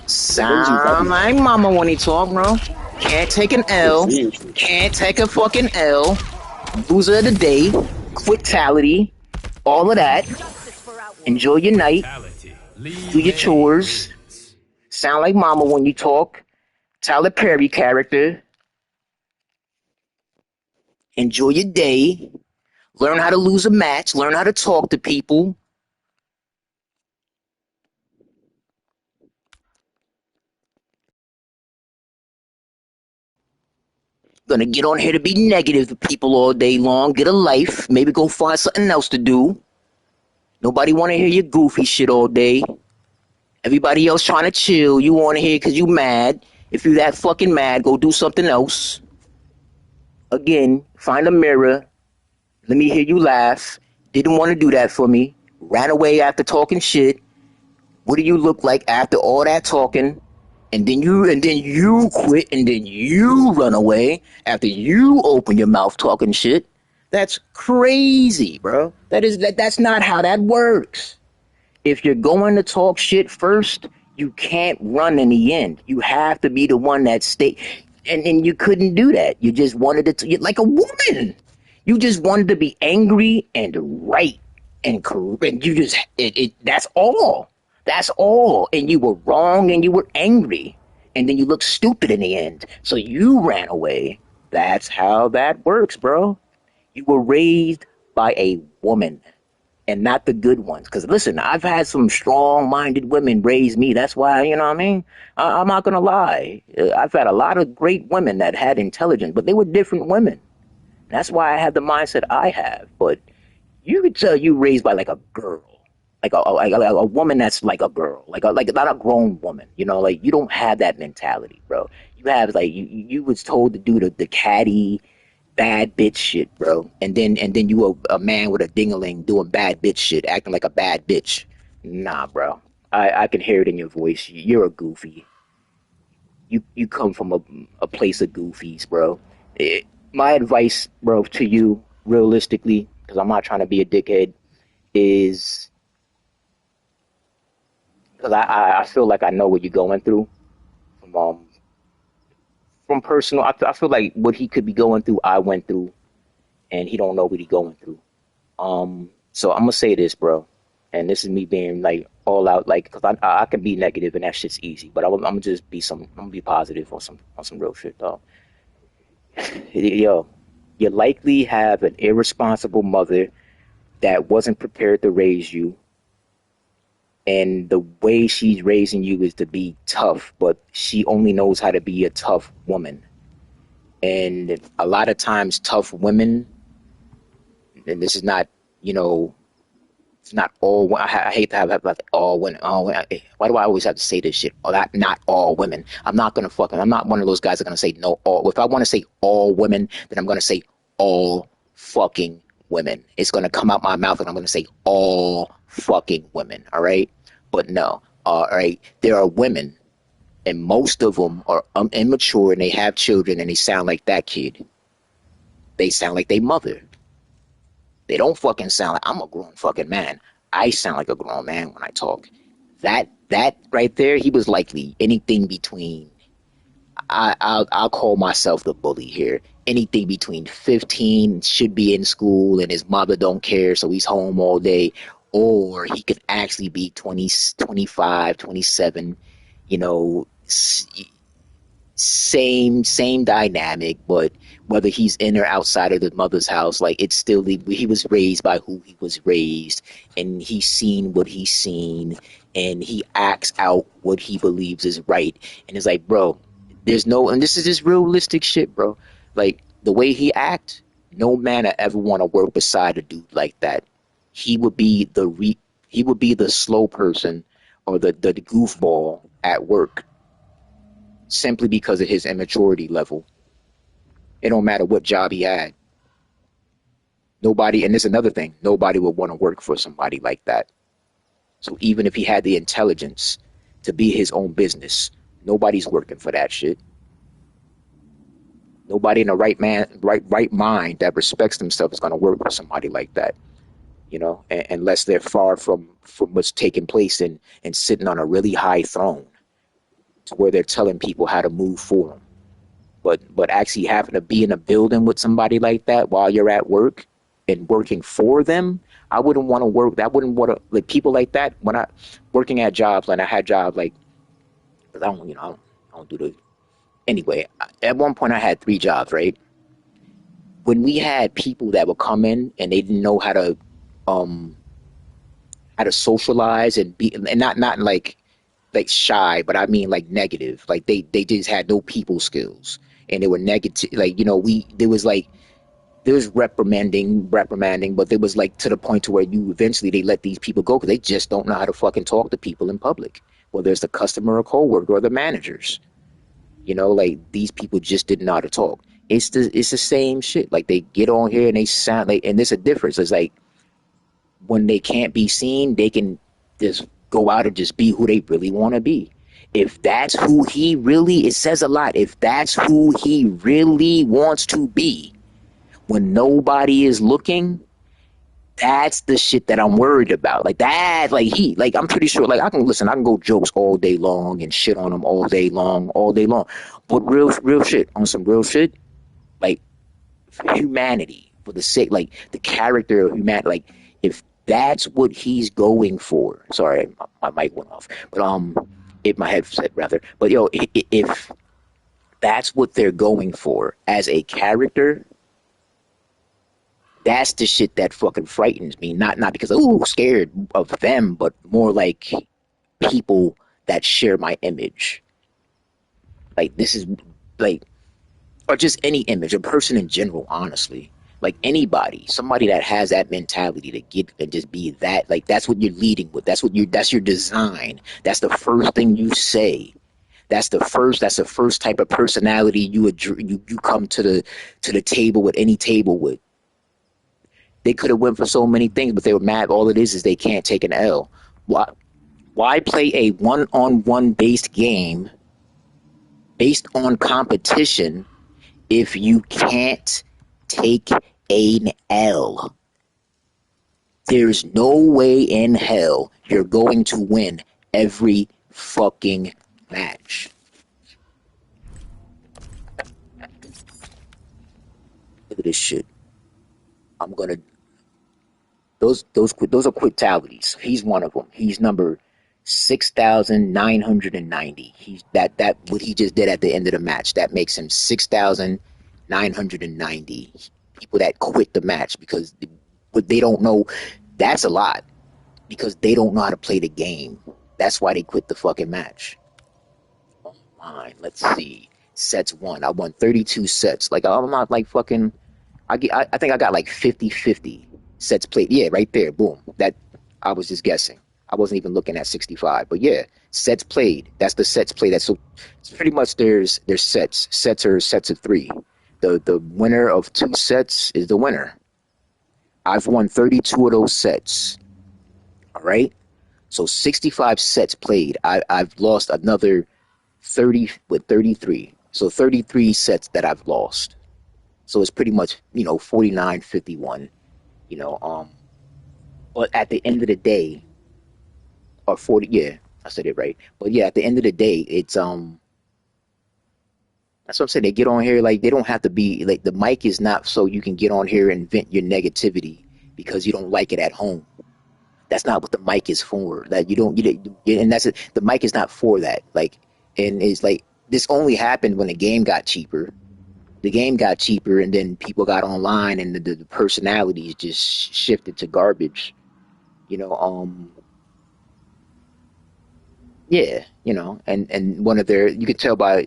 Sound like mama when he talk, bro. Can't take an L. Can't take a fucking L. Loser of the day. Quitality. All of that. Enjoy your night. Do your chores. Sound like mama when you talk. Tyler Perry character. Enjoy your day. Learn how to lose a match. Learn how to talk to people. Gonna get on here to be negative to people all day long. Get a life. Maybe go find something else to do. Nobody want to hear your goofy shit all day. Everybody else trying to chill. You want to hear because you mad. If you that fucking mad, go do something else. Again, find a mirror. Let me hear you laugh. Didn't want to do that for me. Ran away after talking shit. What do you look like after all that talking? And then you quit, and then you run away after you open your mouth talking shit. That's crazy, bro. That's not how that works. If you're going to talk shit first, you can't run in the end. You have to be the one that stay. And you couldn't do that. You just wanted to like a woman. You just wanted to be angry and right and correct. And you just that's all. That's all. And you were wrong and you were angry. And then you looked stupid in the end. So you ran away. That's how that works, bro. You were raised by a woman and not the good ones. Because listen, I've had some strong-minded women raise me. That's why, you know what I mean? I'm not going to lie. I've had a lot of great women that had intelligence, but they were different women. That's why I have the mindset I have. But you could tell you raised by like a girl. Like a woman that's like a girl, like not a grown woman, you know, like you don't have that mentality, bro. You have like you was told to do the catty, bad bitch shit, bro, and then you a man with a dingaling doing bad bitch shit, acting like a bad bitch. Nah, bro, I can hear it in your voice. You're a goofy. You come from a place of goofies, bro. My advice, bro, to you, realistically, because I'm not trying to be a dickhead, is. Because I feel like I know what you're going through from personal. I feel like what he could be going through, I went through, and he don't know what he going through. So I'm gonna say this, bro, and this is me being like all out, like, because I can be negative and that shit's easy, but I'm gonna just be I'm gonna be positive on some real shit, though. Yo, you likely have an irresponsible mother that wasn't prepared to raise you. And the way she's raising you is to be tough, but she only knows how to be a tough woman. And a lot of times, tough women, and this is not, you know, it's not all. I hate to have like all women. Why do I always have to say this shit? Not all women. I'm not one of those guys that are gonna say no. All. If I want to say all women, then I'm gonna say all fucking women. It's gonna come out my mouth, and I'm gonna say all fucking women. All right. But no, all right, there are women, and most of them are immature, and they have children, and they sound like that kid. They sound like their mother. They don't fucking sound like I'm a grown fucking man. I sound like a grown man when I talk. That right there, he was likely anything between. I'll call myself the bully here. Anything between 15 should be in school and his mother don't care, so he's home all day, or he could actually be 20, 25, 27. You know, same dynamic, but whether he's in or outside of the mother's house, like it's still he was raised by who he was raised, and he's seen what he's seen, and he acts out what he believes is right. And it's like, bro, there's no, and this is just realistic shit, bro. Like the way he act, no man I ever want to work beside a dude like that. He would be he would be the slow person or the goofball at work, simply because of his immaturity level. It don't matter what job he had. Nobody, and there's another thing, nobody would want to work for somebody like that. So even if he had the intelligence to be his own business, nobody's working for that shit. Nobody in the right mind that respects themselves is going to work for somebody like that. You know, unless they're far from what's taking place and sitting on a really high throne to where they're telling people how to move for them. But actually having to be in a building with somebody like that while you're at work and working for them, I wouldn't want to work. I wouldn't want to, like, people like that. When I working at jobs, like I had jobs like, cause I don't, I don't do the. Anyway, at one point I had 3 jobs, right? When we had people that would come in and they didn't know how to socialize and be, and not like shy, but I mean like negative. Like they just had no people skills, and they were negative. Like, there was reprimanding, but there was like to the point to where you eventually they let these people go because they just don't know how to fucking talk to people in public, whether it's the customer or coworker or the managers. Like these people just didn't know how to talk. It's the same shit. Like they get on here and they sound like, and there's a difference. It's like when they can't be seen, they can just go out and just be who they really want to be. If that's who he really, it says a lot. If that's who he really wants to be, when nobody is looking, that's the shit that I'm worried about. Like that, like I'm pretty sure, like I can go jokes all day long and shit on him all day long. But real shit, on some real shit, like humanity, for the sake, like the character of humanity, like if that's what he's going for. Sorry, my mic went off, but if my headset rather. But if that's what they're going for as a character, that's the shit that fucking frightens me. Not because scared of them, but more like people that share my image. Like this is like, or just any image, a person in general, honestly. Like anybody, somebody that has that mentality to get and just be that, like that's what you're leading with. That's your design. That's the first thing you say. That's the first type of personality you come to the table with, any table with. They could have went for so many things, but they were mad. All it is they can't take an L. Why play a one-on-one based game based on competition if you can't take an L? There's no way in hell you're going to win every fucking match. Look at this shit. Those are quitalities. He's one of them. He's number 6,990. He's that what he just did at the end of the match. That makes him 6,990 people that quit the match because what they don't know. That's a lot because they don't know how to play the game. That's why they quit the fucking match. Online. Let's see. Sets won. I won 32 sets. Like I'm not like fucking. I think I got like 50-50 sets played. Yeah, right there. Boom. That I was just guessing. I wasn't even looking at 65. But yeah, sets played. That's the sets played. That's so it's pretty much there's sets. Sets are sets of 3. The winner of 2 sets is the winner. I've won 32 of those sets. All right. So 65 sets played. I've lost another 30 with 33. So 33 sets that I've lost. So it's pretty much, 49-51. You know, but at the end of the day, or 40, yeah, I said it right. But yeah, at the end of the day, it's that's what I'm saying. They get on here like they don't have to be like the mic is not so you can get on here and vent your negativity because you don't like it at home. That's not what the mic is for. That you don't, and that's it. The mic is not for that. Like, and it's like this only happened when the game got cheaper. The game got cheaper, and then people got online, and the personalities just shifted to garbage. You know, yeah, and one of their you could tell by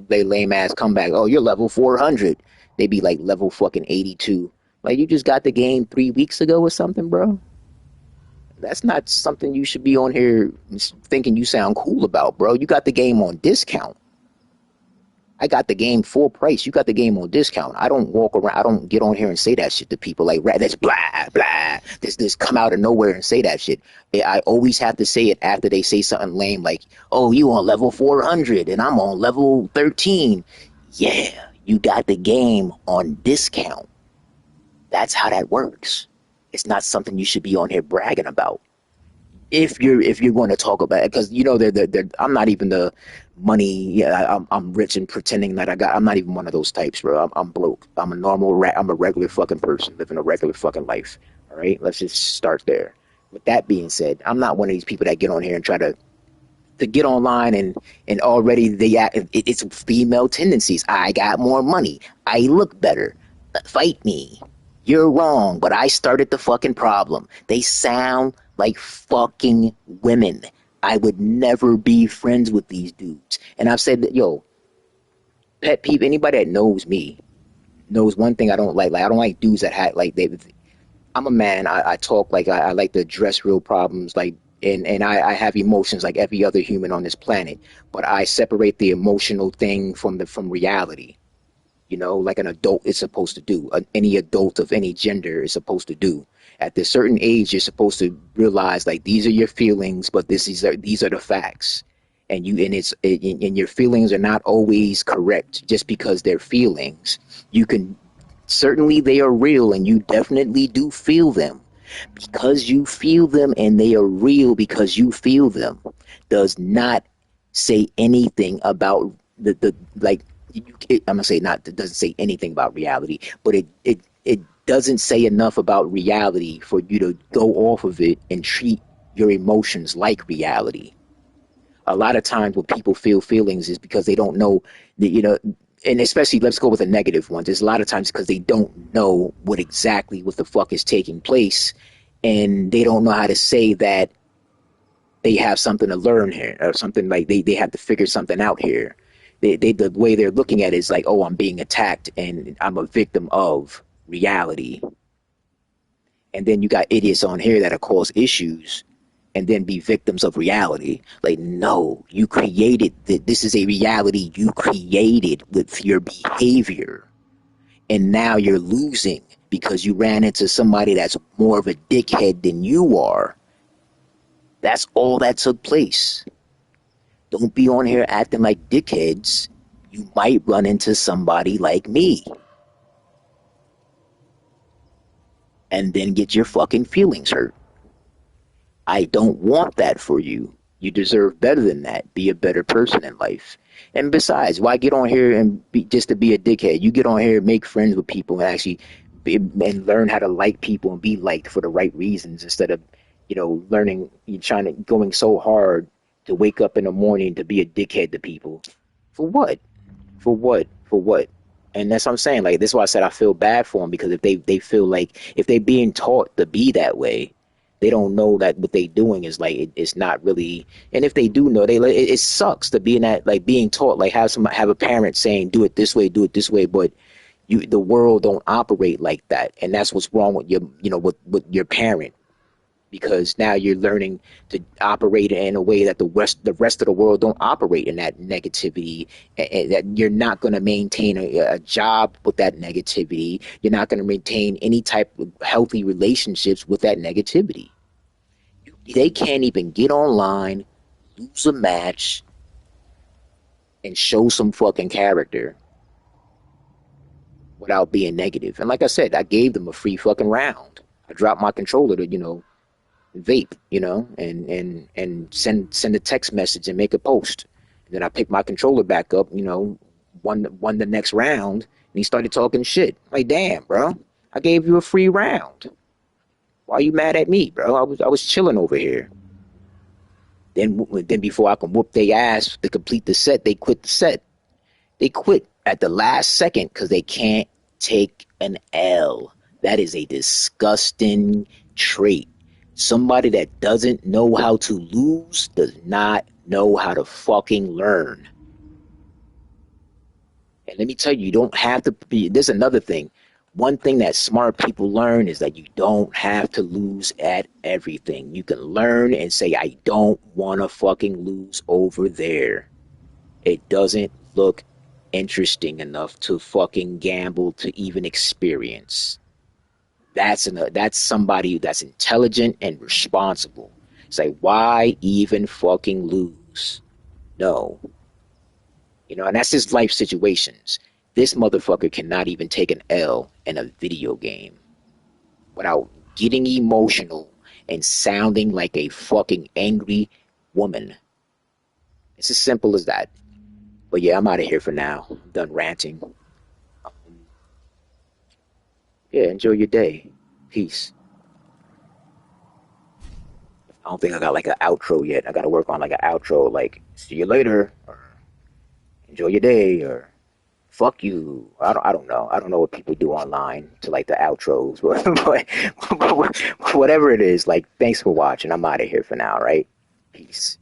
they lame ass comeback. Oh, you're level 400. They be like level fucking 82. Like you just got the game 3 weeks ago or something, bro. That's not something you should be on here thinking you sound cool about, bro. You got the game on discount. I got the game full price. You got the game on discount. I don't walk around. I don't get on here and say that shit to people like, that's blah, blah. This come out of nowhere and say that shit. I always have to say it after they say something lame like, oh, you on level 400 and I'm on level 13. Yeah, you got the game on discount. That's how that works. It's not something you should be on here bragging about. If you're going to talk about it, because I'm not even the money. Yeah, I'm rich and pretending that I got. I'm not even one of those types, bro. I'm broke. I'm a normal I'm a regular fucking person living a regular fucking life. All right, let's just start there. With that being said, I'm not one of these people that get on here and try to get online and already it's female tendencies. I got more money. I look better. Fight me. You're wrong, but I started the fucking problem. They sound like fucking women. I would never be friends with these dudes. And I've said that, pet peeve, anybody that knows me knows one thing I don't like. Like, I don't like dudes that had, like, I'm a man. I talk like I like to address real problems, like, and I have emotions like every other human on this planet. But I separate the emotional thing from reality. Like an adult is supposed to do. Any adult of any gender is supposed to do. At this certain age, you're supposed to realize like these are your feelings, but these are the facts, and your feelings are not always correct just because they're feelings. You can certainly they are real, and you definitely do feel them. Because you feel them and they are real because you feel them does not say anything about the like I'm gonna say not it doesn't say anything about reality, but it doesn't say enough about reality for you to go off of it and treat your emotions like reality. A lot of times when people feel feelings is because they don't know that, and especially let's go with the negative ones. There's a lot of times because they don't know what the fuck is taking place, and they don't know how to say that they have something to learn here or something like they have to figure something out here. The way they're looking at it is like, oh, I'm being attacked and I'm a victim of reality. And then you got idiots on here that'll cause issues and then be victims of reality. Like, no, you created this is a reality you created with your behavior. And now you're losing because you ran into somebody that's more of a dickhead than you are. That's all that took place. Don't be on here acting like dickheads. You might run into somebody like me. And then get your fucking feelings hurt. I don't want that for you. You deserve better than that. Be a better person in life. And besides, why get on here and just to be a dickhead? You get on here and make friends with people and actually and learn how to like people and be liked for the right reasons instead of, learning, going so hard to wake up in the morning to be a dickhead to people. For what? For what? For what? And that's what I'm saying. Like, this is why I said I feel bad for them, because if they feel like if they're being taught to be that way, they don't know that what they're doing is like it's not really. And if they do know, it sucks to be in that, like, being taught, like have a parent saying do it this way, but the world don't operate like that, and that's what's wrong with with your parent. Because now you're learning to operate in a way that the rest of the world don't operate in that negativity, and that you're not going to maintain a job with that negativity. You're not going to maintain any type of healthy relationships with that negativity. They can't even get online, lose a match, and show some fucking character without being negative. And like I said, I gave them a free fucking round. I drop my controller to, vape, and send a text message and make a post. And then I pick my controller back up, won the next round, and he started talking shit. Like, damn, bro, I gave you a free round. Why are you mad at me, bro? I was chilling over here. Then before I can whoop their ass to complete the set, they quit the set. They quit at the last second because they can't take an L. That is a disgusting trait. Somebody that doesn't know how to lose does not know how to fucking learn. And let me tell you, you don't have to be. There's another thing. One thing that smart people learn is that you don't have to lose at everything. You can learn and say, I don't want to fucking lose over there. It doesn't look interesting enough to fucking gamble to even experience. That's somebody that's intelligent and responsible. It's like, why even fucking lose? No. And that's his life situations. This motherfucker cannot even take an L in a video game without getting emotional and sounding like a fucking angry woman. It's as simple as that. But yeah, I'm out of here for now. I'm done ranting. Yeah, enjoy your day. Peace. I don't think I got like an outro yet. I got to work on like an outro, like see you later, or enjoy your day, or fuck you. I don't know. I don't know what people do online to like the outros, but whatever it is, like thanks for watching. I'm out of here for now, right? Peace.